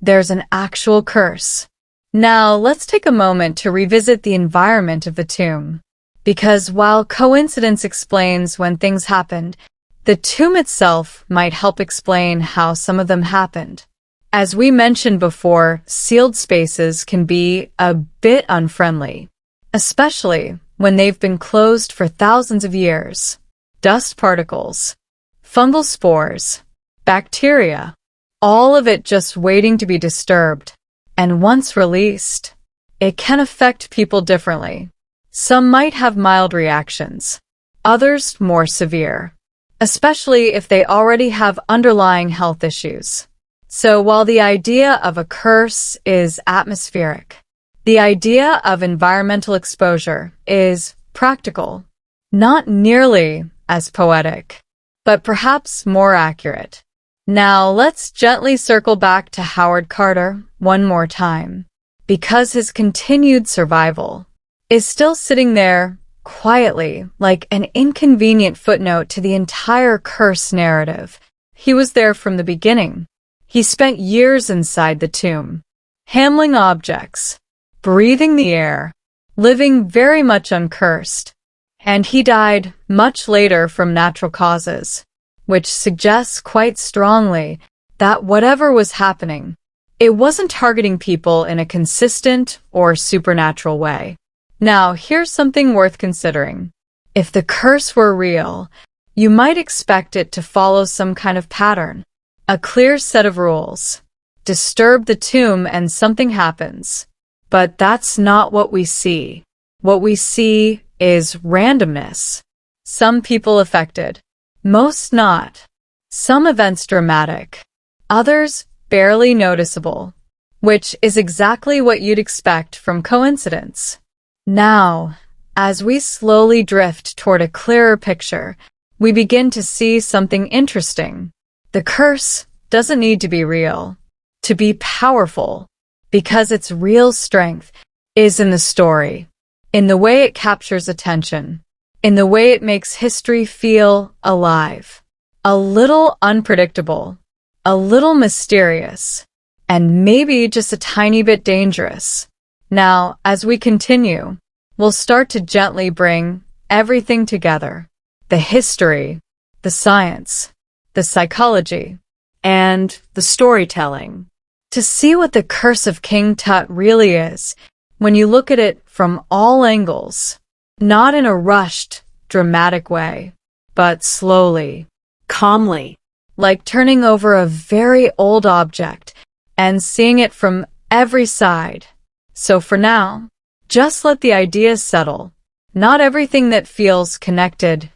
there's an actual curse. Now, let's take a moment to revisit the environment of the tomb. Because while coincidence explains when things happened, the tomb itself might help explain how some of them happened. As we mentioned before, sealed spaces can be a bit unfriendly, especially when they've been closed for thousands of years. Dust particles, fungal spores, bacteria, all of it just waiting to be disturbed. And once released, it can affect people differently. Some might have mild reactions, others more severe, especially if they already have underlying health issues. So while the idea of a curse is atmospheric, the idea of environmental exposure is practical, not nearly as poetic, but perhaps more accurate. Now let's gently circle back to Howard Carter one more time, because his continued survival is still sitting there quietly like an inconvenient footnote to the entire curse narrative. He was there from the beginning. He spent years inside the tomb, handling objects, breathing the air, living very much uncursed. And he died much later from natural causes, which suggests quite strongly that whatever was happening, it wasn't targeting people in a consistent or supernatural way. Now, here's something worth considering. If the curse were real, you might expect it to follow some kind of pattern, a clear set of rules. Disturb the tomb and something happens. But that's not what we see. What we see is randomness. Some people affected, most not. Some events dramatic, others barely noticeable, which is exactly what you'd expect from coincidence. Now, as we slowly drift toward a clearer picture, we begin to see something interesting. The curse doesn't need to be real, to be powerful, because its real strength is in the story, in the way it captures attention, in the way it makes history feel alive, a little unpredictable, a little mysterious, and maybe just a tiny bit dangerous. Now, as we continue, we'll start to gently bring everything together. The history, the science, the psychology, and the storytelling. To see what the Curse of King Tut really is, when you look at it from all angles, not in a rushed, dramatic way, but slowly, Calmly. like turning over a very old object and seeing it from every side. So for now, just let the ideas settle. Not everything that feels connected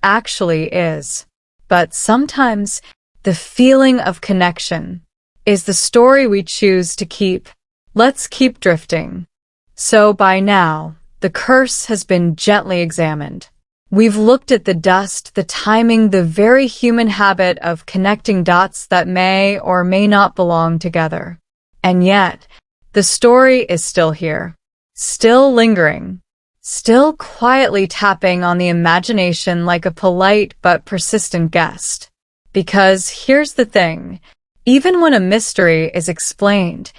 actually is, but sometimes the feeling of connection is the story we choose to keep. Let's keep drifting. So by now, the curse has been gently examined. We've looked at the dust, the timing, the very human habit of connecting dots that may or may not belong together. And yet, the story is still here, still lingering, still quietly tapping on the imagination like a polite but persistent guest. Because here's the thing, even when a mystery is explained,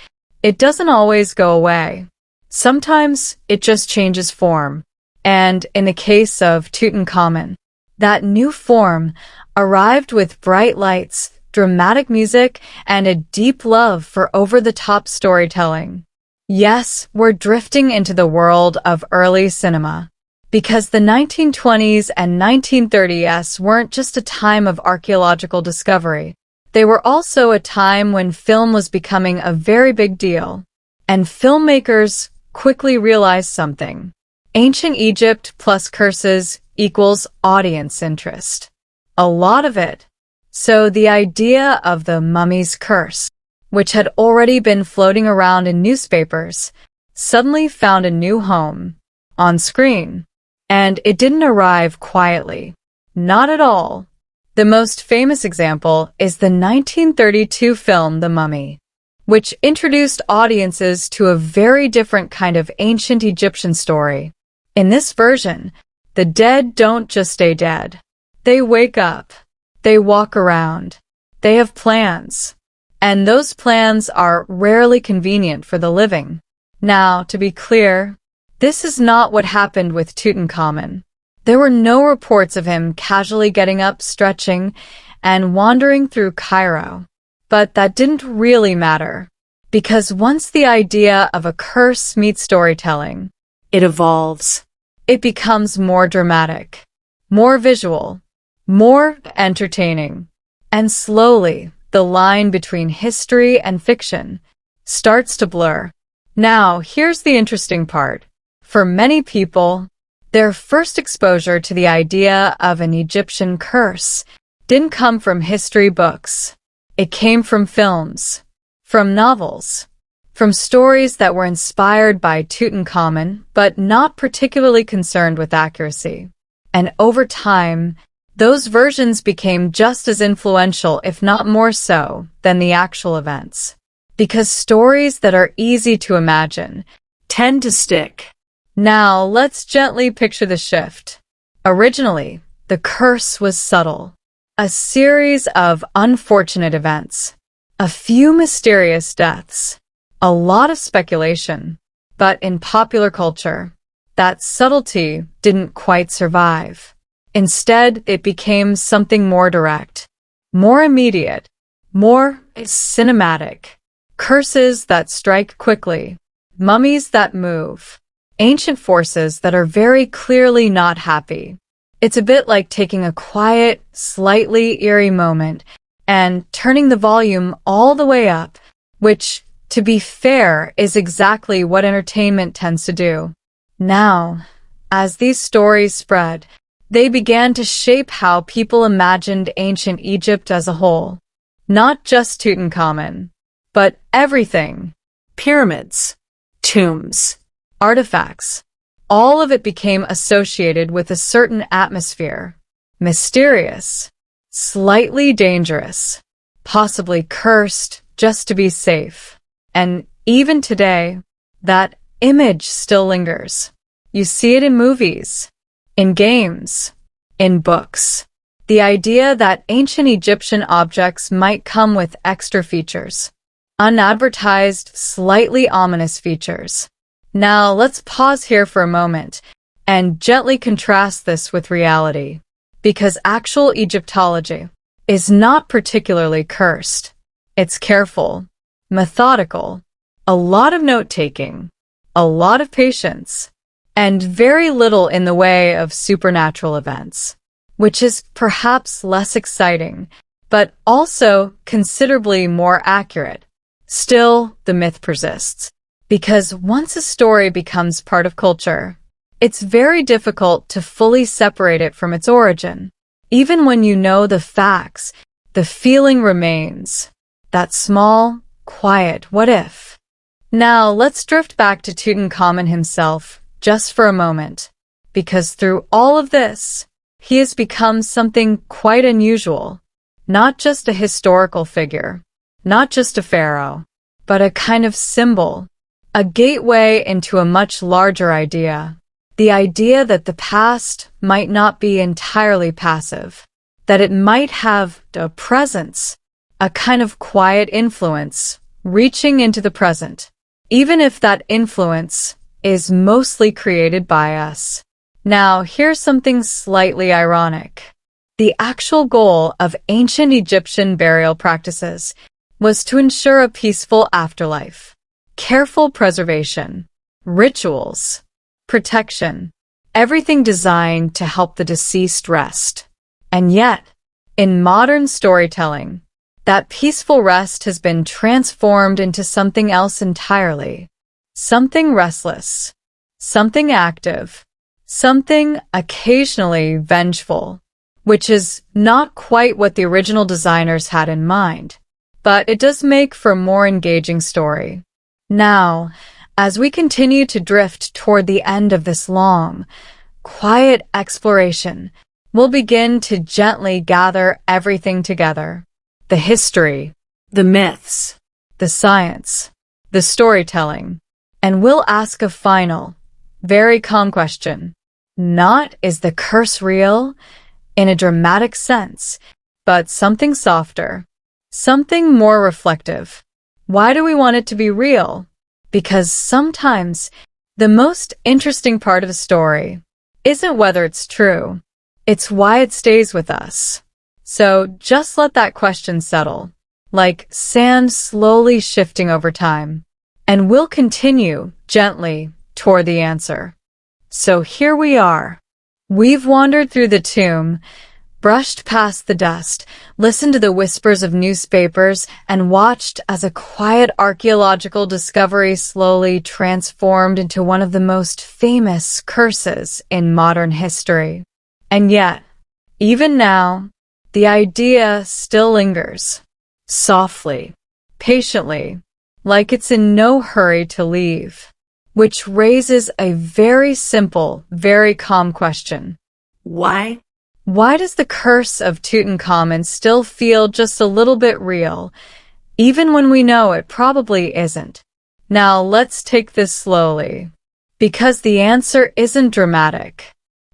it doesn't always go away. Sometimes it just changes form. And in the case of Tutankhamun, That new form arrived with bright lights, dramatic music, and a deep love for over-the-top storytelling. Yes, we're drifting into the world of early cinema. Because the 1920s and 1930s weren't just a time of archaeological discovery. They were also a time when film was becoming a very big deal. And filmmakers quickly realized something. Ancient Egypt plus curses equals audience interest. A lot of it. So the idea of the mummy's curse, which had already been floating around in newspapers, suddenly found a new home. On screen. And it didn't arrive quietly. Not at all. The most famous example is the 1932 film The Mummy, which introduced audiences to a very different kind of ancient Egyptian story. In this version, the dead don't just stay dead. They wake up. They walk around. They have plans. And those plans are rarely convenient for the living. Now, to be clear, this is not what happened with Tutankhamun. There were no reports of him casually getting up, stretching, and wandering through Cairo. But that didn't really matter, because once the idea of a curse meets storytelling, it evolves. It becomes more dramatic, more visual, more entertaining. And slowly, the line between history and fiction starts to blur. Now, here's the interesting part. For many people, their first exposure to the idea of an Egyptian curse didn't come from history books. It came from films, from novels, from stories that were inspired by Tutankhamun but not particularly concerned with accuracy. And over time, those versions became just as influential, if not more so, than the actual events. Because stories that are easy to imagine tend to stick. Now, let's gently picture the shift. Originally, the curse was subtle. A series of unfortunate events. A few mysterious deaths. A lot of speculation. But in popular culture, that subtlety didn't quite survive. Instead, it became something more direct, more immediate, more cinematic. Curses that strike quickly. Mummies that move. Ancient forces that are very clearly not happy. It's a bit like taking a quiet, slightly eerie moment and turning the volume all the way up, which, to be fair, is exactly what entertainment tends to do. Now, as these stories spread, they began to shape how people imagined ancient Egypt as a whole. Not just Tutankhamun, but everything. Pyramids, tombs, artifacts. All of it became associated with a certain atmosphere. Mysterious, slightly dangerous, possibly cursed just to be safe. And even today, that image still lingers. You see it in movies, in games, in books. The idea that ancient Egyptian objects might come with extra features. Unadvertised, slightly ominous features. Now, let's pause here for a moment and gently contrast this with reality, because actual Egyptology is not particularly cursed. It's careful, methodical, a lot of note-taking, a lot of patience, and very little in the way of supernatural events, which is perhaps less exciting, but also considerably more accurate. Still, the myth persists. Because once a story becomes part of culture, it's very difficult to fully separate it from its origin. Even when you know the facts, the feeling remains. That small, quiet what if. Now, let's drift back to Tutankhamun himself, just for a moment. Because through all of this, he has become something quite unusual. Not just a historical figure, not just a pharaoh, but a kind of symbol. A gateway into a much larger idea. The idea that the past might not be entirely passive. That it might have a presence, a kind of quiet influence, reaching into the present. Even if that influence is mostly created by us. Now, here's something slightly ironic. The actual goal of ancient Egyptian burial practices was to ensure a peaceful afterlife, careful preservation, rituals, protection, everything designed to help the deceased rest. And yet, in modern storytelling, that peaceful rest has been transformed into something else entirely. Something restless, something active, something occasionally vengeful, which is not quite what the original designers had in mind, but it does make for a more engaging story. Now, as we continue to drift toward the end of this long, quiet exploration, we'll begin to gently gather everything together. The history, The myths. the science, the storytelling, and we'll ask a final, very calm question. Not is the curse real, in a dramatic sense, but something softer, something more reflective. Why do we want it to be real? Because sometimes the most interesting part of a story isn't whether it's true, it's why it stays with us. So just let that question settle, like sand slowly shifting over time, and we'll continue gently toward the answer. So here we are. We've wandered through the tomb, brushed past the dust, listened to the whispers of newspapers, and watched as a quiet archaeological discovery slowly transformed into one of the most famous curses in modern history. And yet, even now, the idea still lingers, softly, patiently, like it's in no hurry to leave, which raises a very simple, very calm question. Why? Why does the curse of Tutankhamun still feel just a little bit real, even when we know it probably isn't? Now let's take this slowly, because the answer isn't dramatic.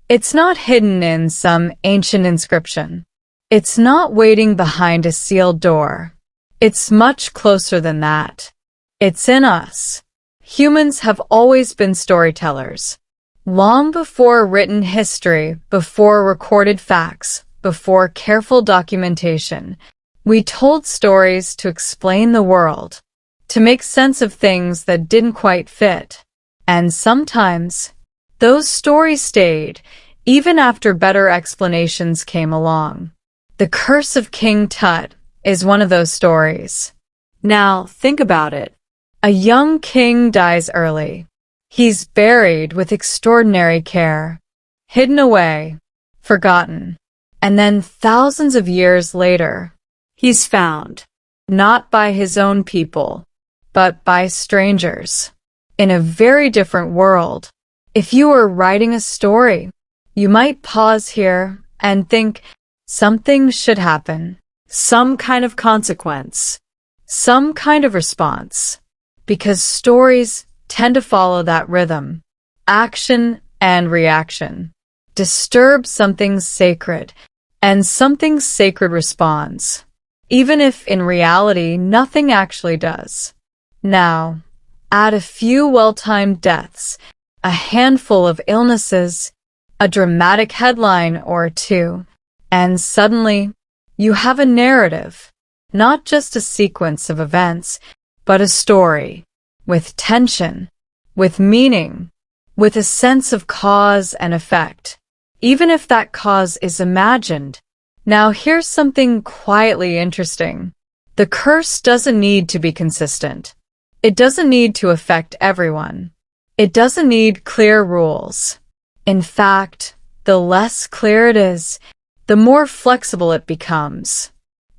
It's not hidden in some ancient inscription. It's not waiting behind a sealed door. It's much closer than that. It's in us. Humans have always been storytellers. Long before written history, before recorded facts, before careful documentation, we told stories to explain the world, to make sense of things that didn't quite fit. And sometimes, those stories stayed, even after better explanations came along. The Curse of King Tut is one of those stories. Now, think about it. A young king dies early. He's buried with extraordinary care, hidden away, forgotten. And then thousands of years later, He's found. not by his own people, but by strangers, in a very different world. If you were writing a story, you might pause here and think something should happen, Some kind of consequence. some kind of response, because stories tend to follow that rhythm, action and reaction. Disturb something sacred, and something sacred responds, even if in reality nothing actually does. Now, add a few well-timed deaths, a handful of illnesses, a dramatic headline or two, and suddenly you have a narrative, not just a sequence of events, but a story, with tension, with meaning, with a sense of cause and effect, even if that cause is imagined. Now here's something quietly interesting. The curse doesn't need to be consistent. It doesn't need to affect everyone. It doesn't need clear rules. In fact, the less clear it is, the more flexible it becomes.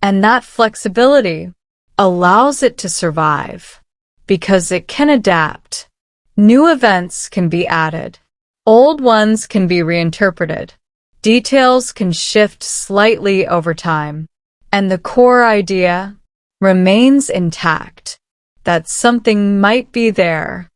And that flexibility allows it to survive, because it can adapt. New events can be added. Old ones can be reinterpreted. Details can shift slightly over time. And the core idea remains intact, that something might be there.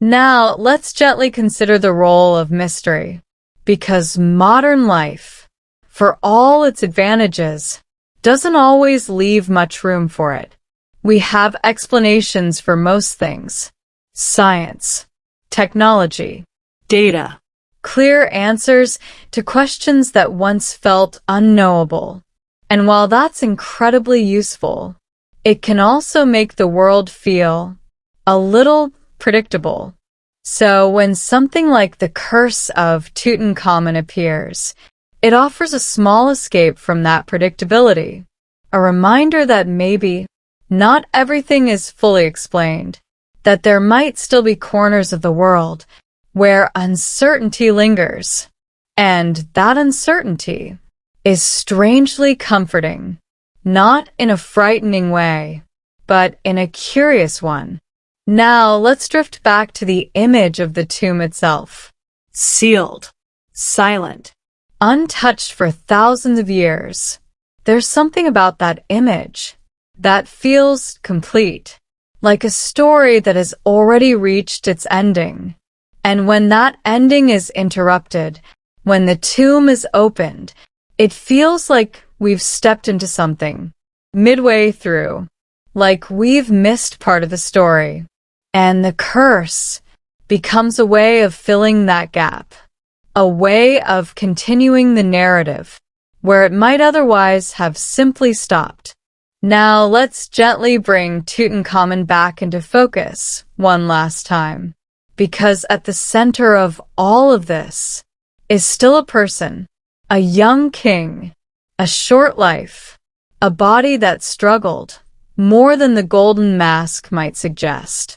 Now, let's gently consider the role of mystery, because modern life, for all its advantages, doesn't always leave much room for it. We have explanations for most things: science, technology, Data. clear answers to questions that once felt unknowable. And while that's incredibly useful, it can also make the world feel a little predictable. So when something like the Curse of Tutankhamun appears, it offers a small escape from that predictability, a reminder that maybe not everything is fully explained, that there might still be corners of the world where uncertainty lingers, and that uncertainty is strangely comforting, not in a frightening way, but in a curious one. Now let's drift back to the image of the tomb itself. Sealed. Silent. Untouched for thousands of years, there's something about that image that feels complete, like a story that has already reached its ending. And when that ending is interrupted, when the tomb is opened, it feels like we've stepped into something midway through, like we've missed part of the story. And the curse becomes a way of filling that gap, a way of continuing the narrative where it might otherwise have simply stopped. Now let's gently bring Tutankhamun back into focus one last time, because at the center of all of this is still a person, a young king, a short life, a body that struggled more than the golden mask might suggest.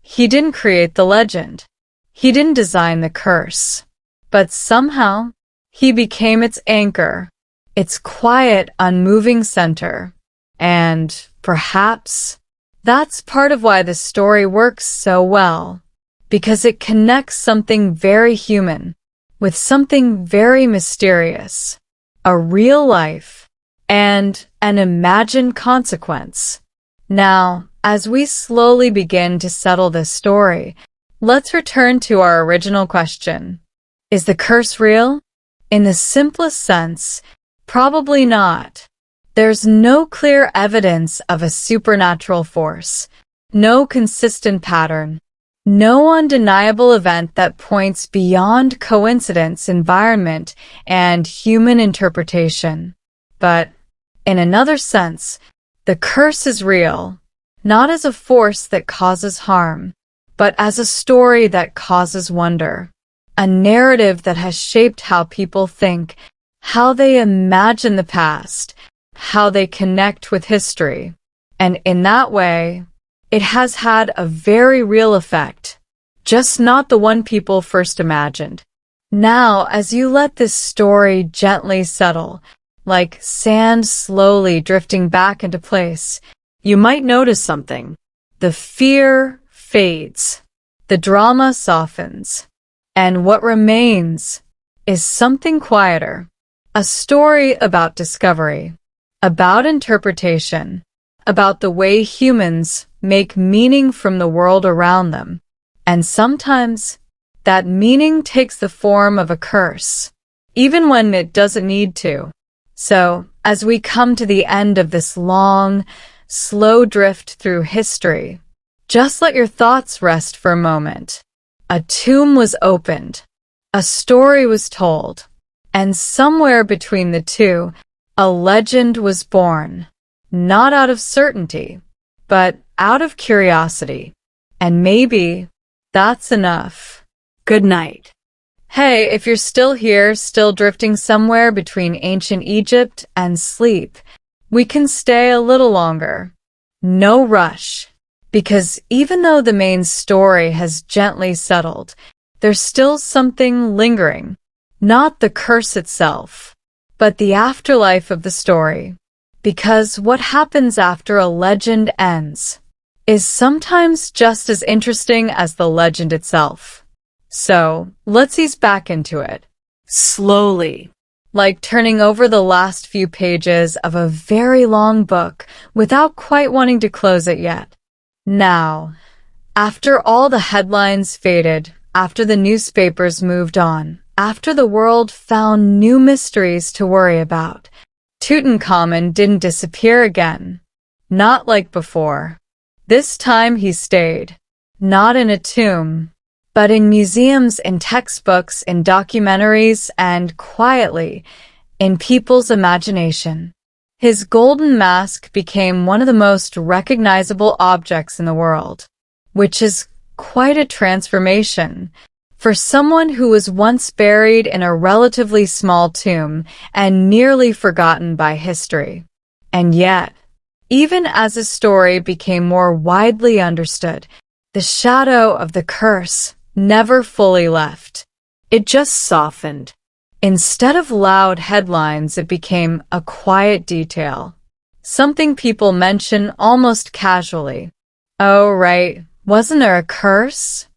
He didn't create the legend. He didn't design the curse. But somehow, he became its anchor, its quiet, unmoving center. And perhaps that's part of why the story works so well, because it connects something very human with something very mysterious, a real life, and an imagined consequence. Now, as we slowly begin to settle this story, let's return to our original question. Is the curse real? In the simplest sense, probably not. There's no clear evidence of a supernatural force, no consistent pattern, no undeniable event that points beyond coincidence, environment, and human interpretation. But, in another sense, the curse is real, not as a force that causes harm, but as a story that causes wonder, a narrative that has shaped how people think, how they imagine the past, how they connect with history. And in that way, it has had a very real effect, just not the one people first imagined. Now, as you let this story gently settle, like sand slowly drifting back into place, You might notice something. the fear fades, the drama softens, and what remains is something quieter, a story about discovery, about interpretation, about the way humans make meaning from the world around them. And sometimes that meaning takes the form of a curse, even when it doesn't need to. So, as we come to the end of this long, slow drift through history, just let your thoughts rest for a moment. A tomb was opened, a story was told, and somewhere between the two, a legend was born, not out of certainty, but out of curiosity. And maybe that's enough. Good night. Hey, if you're still here, still drifting somewhere between ancient Egypt and sleep, we can stay a little longer. No rush. Because even though the main story has gently settled, there's still something lingering. Not the curse itself, but the afterlife of the story. Because what happens after a legend ends is sometimes just as interesting as the legend itself. So, let's ease back into it. Slowly. Like turning over the last few pages of a very long book without quite wanting to close it yet. Now, after all the headlines faded, after the newspapers moved on, after the world found new mysteries to worry about, Tutankhamun didn't disappear again. Not like before. This time he stayed. Not in a tomb, but in museums, in textbooks, in documentaries, and quietly, in people's imagination. His golden mask became one of the most recognizable objects in the world, which is quite a transformation for someone who was once buried in a relatively small tomb and nearly forgotten by history. And yet, even as his story became more widely understood, the shadow of the curse never fully left. It just softened. Instead of loud headlines, it became a quiet detail, something people mention almost casually. Oh, right, wasn't there a curse?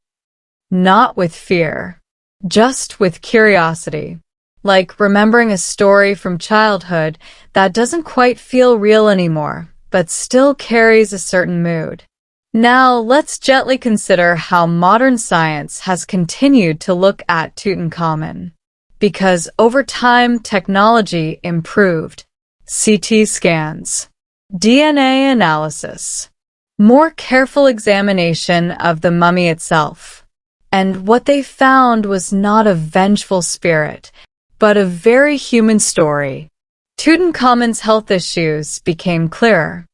Not with fear, just with curiosity. Like remembering a story from childhood that doesn't quite feel real anymore, but still carries a certain mood. Now, let's gently consider how modern science has continued to look at Tutankhamun. Because over time, technology improved. CT scans, DNA analysis, more careful examination of the mummy itself. And what they found was not a vengeful spirit, but a very human story. Tutankhamun's health issues became clearer.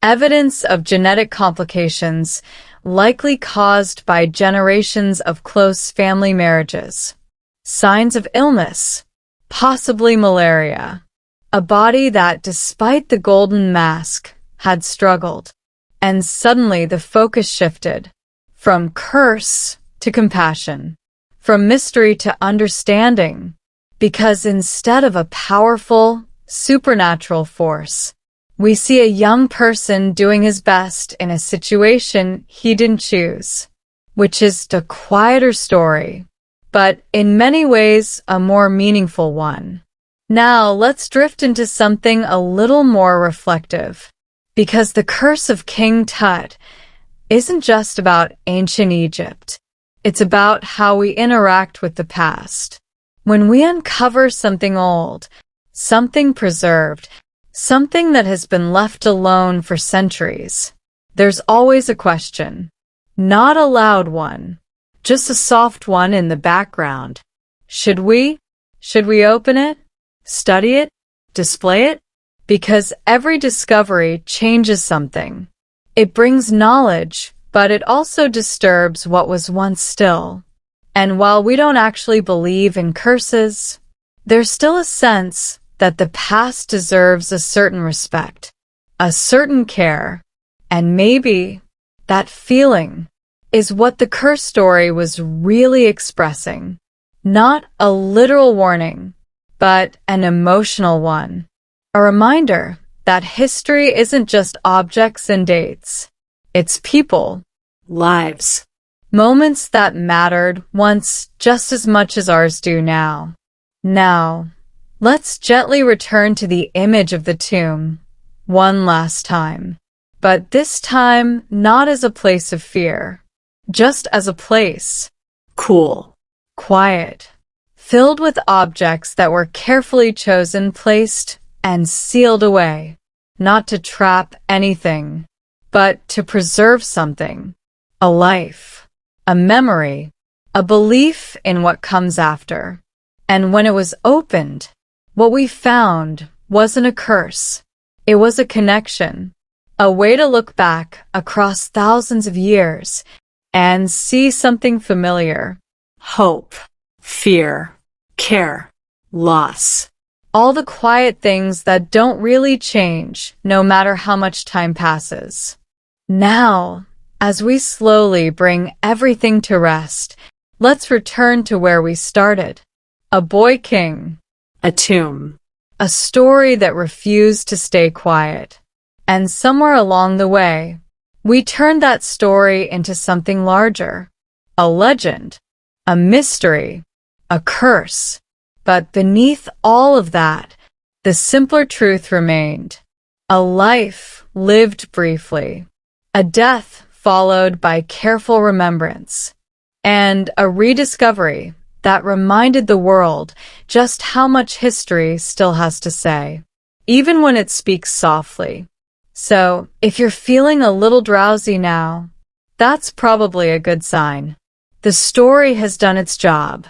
Evidence of genetic complications likely caused by generations of close family marriages. Signs of illness, possibly malaria. A body that, despite the golden mask, had struggled. And suddenly the focus shifted from curse to compassion, from mystery to understanding, because instead of a powerful, supernatural force, we see a young person doing his best in a situation he didn't choose, which is a quieter story, but in many ways a more meaningful one. Now let's drift into something a little more reflective, because the Curse of King Tut isn't just about ancient Egypt. It's about how we interact with the past. When we uncover something old, something preserved, something that has been left alone for centuries, there's always a question. Not a loud one, just a soft one in the background. Should we? Should we open it? Study it? Display it? Because every discovery changes something. It brings knowledge, but it also disturbs what was once still. And while we don't actually believe in curses, there's still a sense that the past deserves a certain respect, a certain care, and maybe that feeling is what the curse story was really expressing. Not a literal warning, but an emotional one. A reminder that history isn't just objects and dates. It's people, lives, moments that mattered once just as much as ours do now. Now, let's gently return to the image of the tomb one last time. But this time, not as a place of fear, just as a place. Cool. Quiet. Filled with objects that were carefully chosen, placed, and sealed away. Not to trap anything, but to preserve something. A life. A memory. A belief in what comes after. And when it was opened, what we found wasn't a curse. It was a connection. A way to look back across thousands of years and see something familiar. Hope, fear, care, loss. All the quiet things that don't really change, no matter how much time passes. Now, as we slowly bring everything to rest, let's return to where we started. A boy king. A tomb. A story that refused to stay quiet. And somewhere along the way, we turned that story into something larger. A legend. A mystery. A curse. But beneath all of that, the simpler truth remained. A life lived briefly. A death followed by careful remembrance. And a rediscovery that reminded the world just how much history still has to say, even when it speaks softly. So, if you're feeling a little drowsy now, that's probably a good sign. The story has done its job,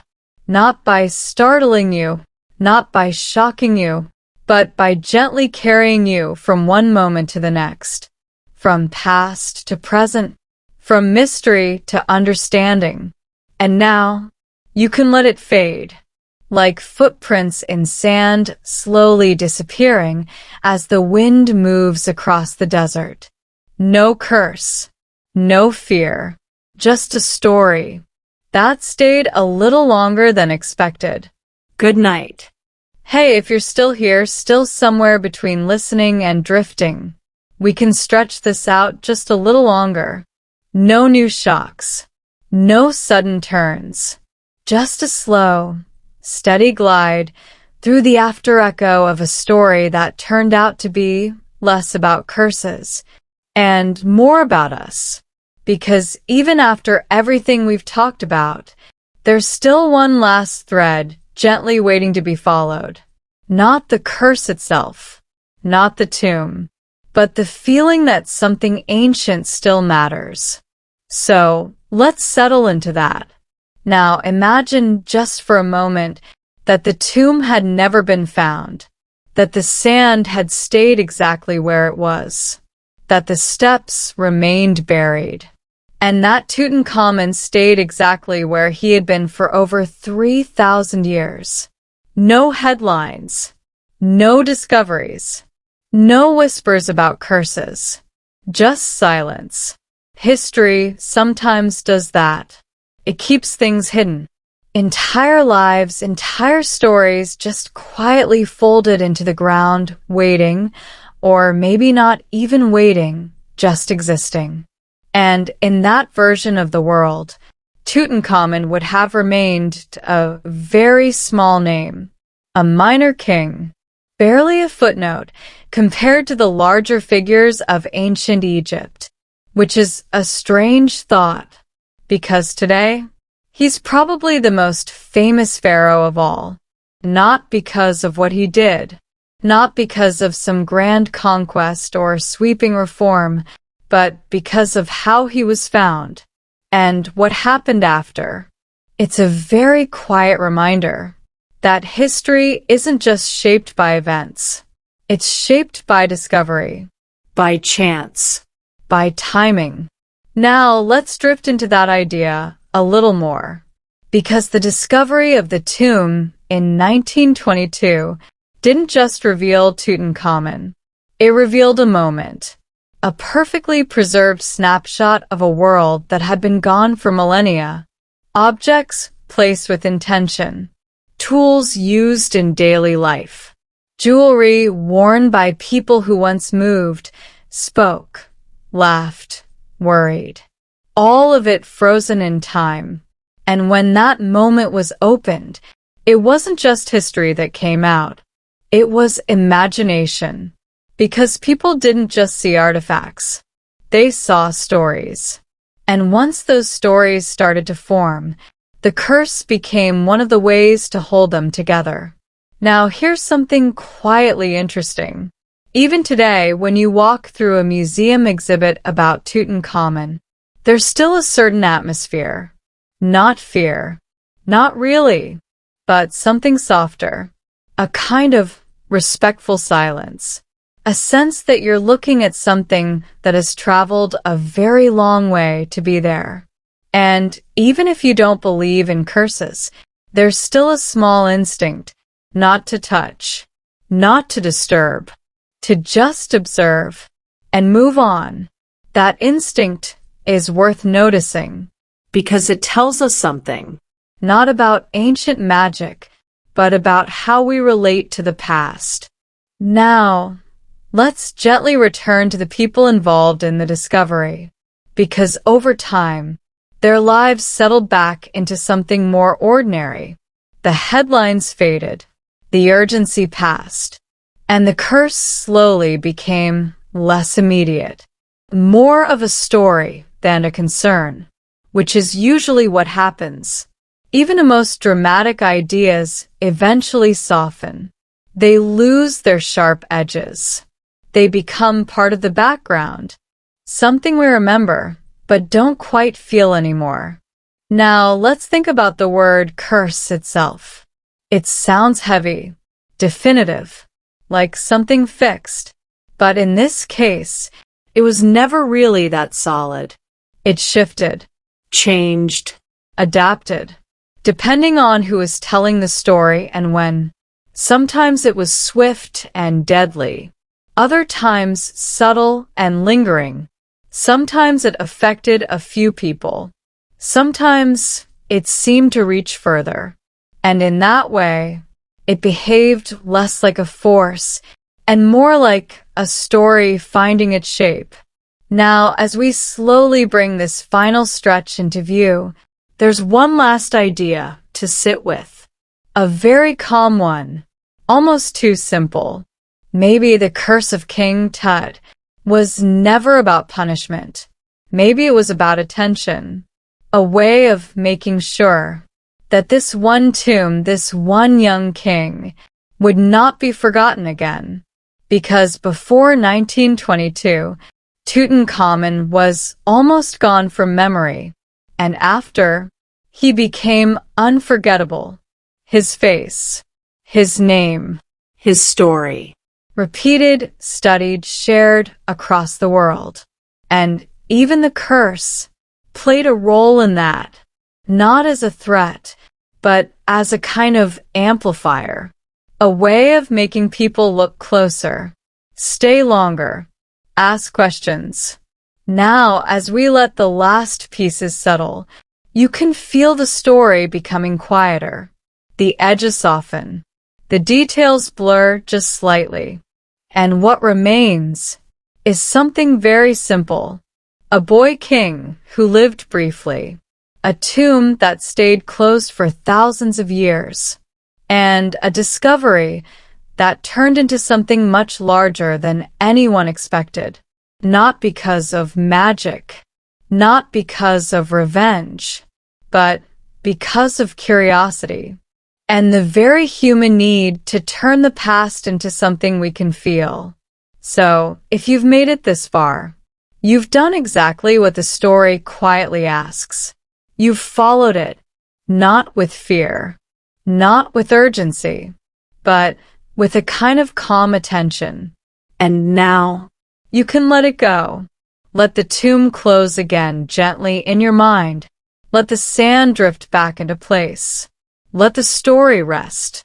not by startling you, not by shocking you, but by gently carrying you from one moment to the next, from past to present, from mystery to understanding. And now, you can let it fade, like footprints in sand slowly disappearing as the wind moves across the desert. No curse, no fear, just a story that stayed a little longer than expected. Good night. Hey, if you're still here, still somewhere between listening and drifting, we can stretch this out just a little longer. No new shocks, no sudden turns, just a slow, steady glide through the after-echo of a story that turned out to be less about curses and more about us. Because even after everything we've talked about, there's still one last thread gently waiting to be followed. Not the curse itself, not the tomb, but the feeling that something ancient still matters. So, let's settle into that. Now, imagine just for a moment that the tomb had never been found, that the sand had stayed exactly where it was, that the steps remained buried, and that Tutankhamun stayed exactly where he had been for over 3,000 years. No headlines, no discoveries, no whispers about curses, just silence. History sometimes does that. It keeps things hidden. Entire lives, entire stories just quietly folded into the ground, waiting, or maybe not even waiting, just existing. And in that version of the world, Tutankhamun would have remained a very small name, a minor king, barely a footnote compared to the larger figures of ancient Egypt, which is a strange thought, because today, he's probably the most famous pharaoh of all, not because of what he did, not because of some grand conquest or sweeping reform, but because of how he was found and what happened after. It's a very quiet reminder that history isn't just shaped by events. It's shaped by discovery, By chance. by timing. Now let's drift into that idea a little more, because the discovery of the tomb in 1922 didn't just reveal Tutankhamun. It revealed a moment, a perfectly preserved snapshot of a world that had been gone for millennia. Objects placed with intention, tools used in daily life, jewelry worn by people who once moved, spoke, laughed, worried. All of it frozen in time. And when that moment was opened, it wasn't just history that came out. It was imagination. Because people didn't just see artifacts. They saw stories. And once those stories started to form, the curse became one of the ways to hold them together. Now, here's something quietly interesting. Even today, when you walk through a museum exhibit about Tutankhamun, there's still a certain atmosphere. Not fear. Not really. But something softer. A kind of respectful silence. A sense that you're looking at something that has traveled a very long way to be there. And even if you don't believe in curses, there's still a small instinct not to touch, not to disturb, to just observe and move on. That instinct is worth noticing. Because it tells us something. Not about ancient magic, but about how we relate to the past. Now, let's gently return to the people involved in the discovery, because over time, their lives settled back into something more ordinary. The headlines faded, the urgency passed, and the curse slowly became less immediate, more of a story than a concern, which is usually what happens. Even the most dramatic ideas eventually soften. They lose their sharp edges. They become part of the background, something we remember, but don't quite feel anymore. Now, let's think about the word curse itself. It sounds heavy, definitive, like something fixed. But in this case, It was never really that solid. it shifted, Changed. adapted, depending on who was telling the story and when. Sometimes it was swift and deadly. Other times subtle and lingering. Sometimes it affected a few people. Sometimes it seemed to reach further. And in that way, it behaved less like a force and more like a story finding its shape. Now, as we slowly bring this final stretch into view, there's one last idea to sit with. A very calm one, almost too simple. Maybe the Curse of King Tut was never about punishment. Maybe it was about attention, a way of making sure that this one tomb, this one young king, would not be forgotten again. Because before 1922, Tutankhamun was almost gone from memory, and after, he became unforgettable. His face, his name, His story. repeated, studied, shared across the world. And even the curse played a role in that, not as a threat, but as a kind of amplifier, a way of making people look closer, stay longer, ask questions. Now, as we let the last pieces settle, you can feel the story becoming quieter. The edges soften, the details blur just slightly. And what remains is something very simple. A boy king who lived briefly, a tomb that stayed closed for thousands of years, and a discovery that turned into something much larger than anyone expected. Not because of magic, not because of revenge, but because of curiosity. And the very human need to turn the past into something we can feel. So, if you've made it this far, you've done exactly what the story quietly asks. You've followed it, not with fear, not with urgency, but with a kind of calm attention. And now, You can let it go. Let the tomb close again gently in your mind. Let the sand drift back into place. Let the story rest.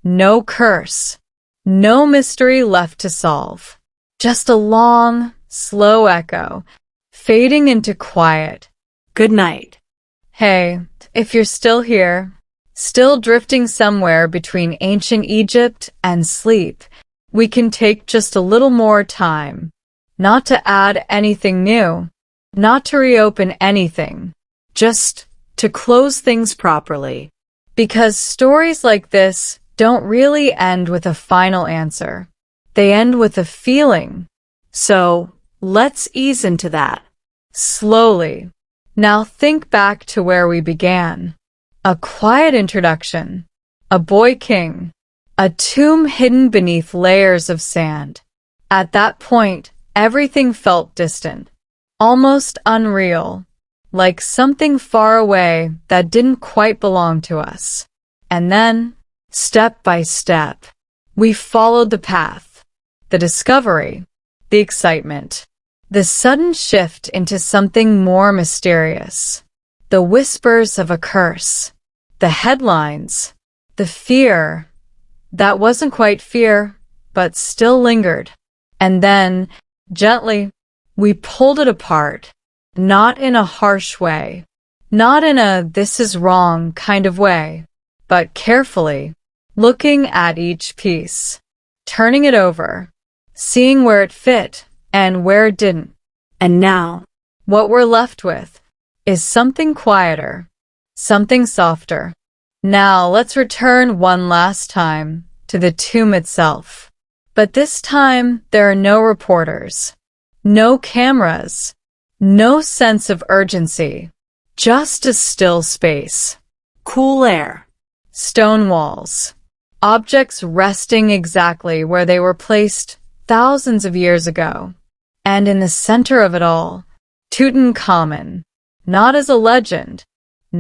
No curse. No mystery left to solve. Just a long, slow echo, fading into quiet. good night. Hey, if you're still here, still drifting somewhere between ancient Egypt and sleep, we can take just a little more time. Not to add anything new, not to reopen anything, just to close things properly. Because stories like this don't really end with a final answer. They end with a feeling. So, let's ease into that. Slowly. Now think back to where we began. A quiet introduction. A boy king. A tomb hidden beneath layers of sand. At that point, everything felt distant. Almost unreal. Like something far away that didn't quite belong to us. And then, step by step, we followed the path, the discovery, the excitement, the sudden shift into something more mysterious, the whispers of a curse, the headlines, the fear that wasn't quite fear, but still lingered. And then, gently, we pulled it apart. Not in a harsh way, not in a this is wrong kind of way, but carefully, looking at each piece, turning it over, seeing where it fit and where it didn't. And now, What we're left with is something quieter, something softer. Now let's return one last time to the tomb itself. But this time there are no reporters, no cameras, no sense of urgency, just a still space, cool air. stone walls, objects resting exactly where they were placed thousands of years ago. And in the center of it all, Tutankhamun, not as a legend,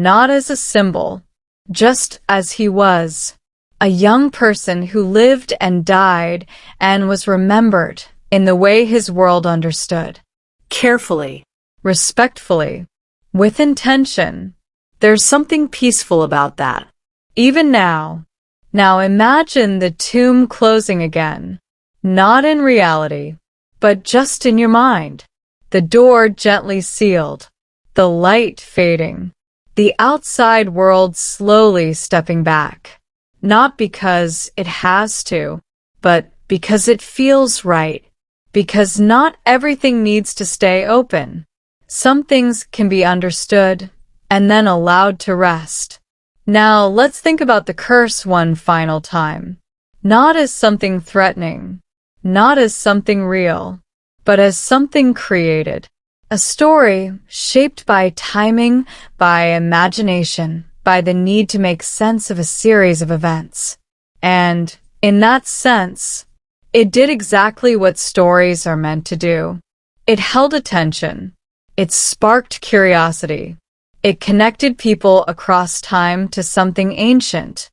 not as a symbol, just as he was. A young person who lived and died and was remembered in the way his world understood. Carefully. Respectfully. With intention. There's something peaceful about that. Even now. Now imagine the tomb closing again. Not in reality, but just in your mind. The door gently sealed. The light fading. The outside world slowly stepping back. Not because it has to, but because it feels right. Because not everything needs to stay open. Some things can be understood and then allowed to rest. Now let's think about the curse one final time. Not as something threatening, not as something real, but as something created. A story shaped by timing, by imagination, by the need to make sense of a series of events. And, in that sense, it did exactly what stories are meant to do. It held attention. It sparked curiosity. It connected people across time to something ancient.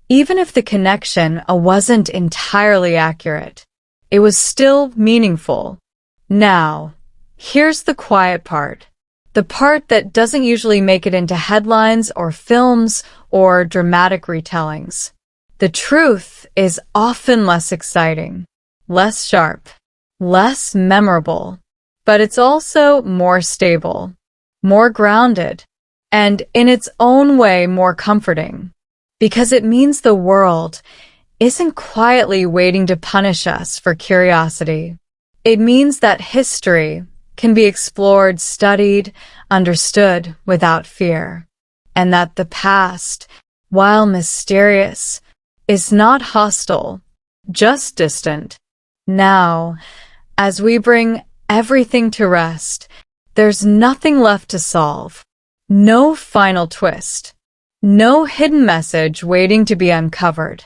Even if the connection wasn't entirely accurate, it was still meaningful. Now, here's the quiet part. The part that doesn't usually make it into headlines or films or dramatic retellings. The truth is often less exciting, less sharp, less memorable, but it's also more stable, more grounded, and in its own way more comforting, because it means the world isn't quietly waiting to punish us for curiosity. It means that history can be explored, studied, understood without fear, and that the past, while mysterious, is not hostile, just distant. Now, as we bring everything to rest, there's nothing left to solve. No final twist. No hidden message waiting to be uncovered.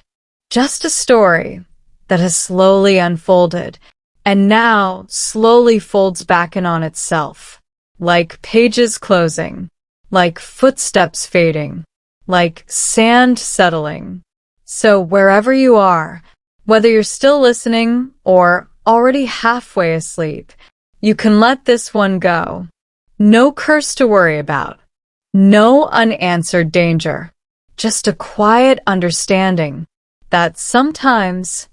Just a story that has slowly unfolded and now slowly folds back in on itself, like pages closing, like footsteps fading, like sand settling. So wherever you are, whether you're still listening or already halfway asleep, you can let this one go. No curse to worry about. No unanswered danger. Just a quiet understanding that sometimes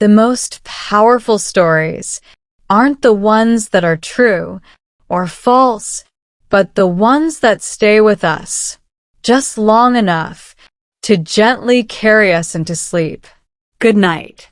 the most powerful stories aren't the ones that are true or false, but the ones that stay with us just long enough to gently carry us into sleep. Good night.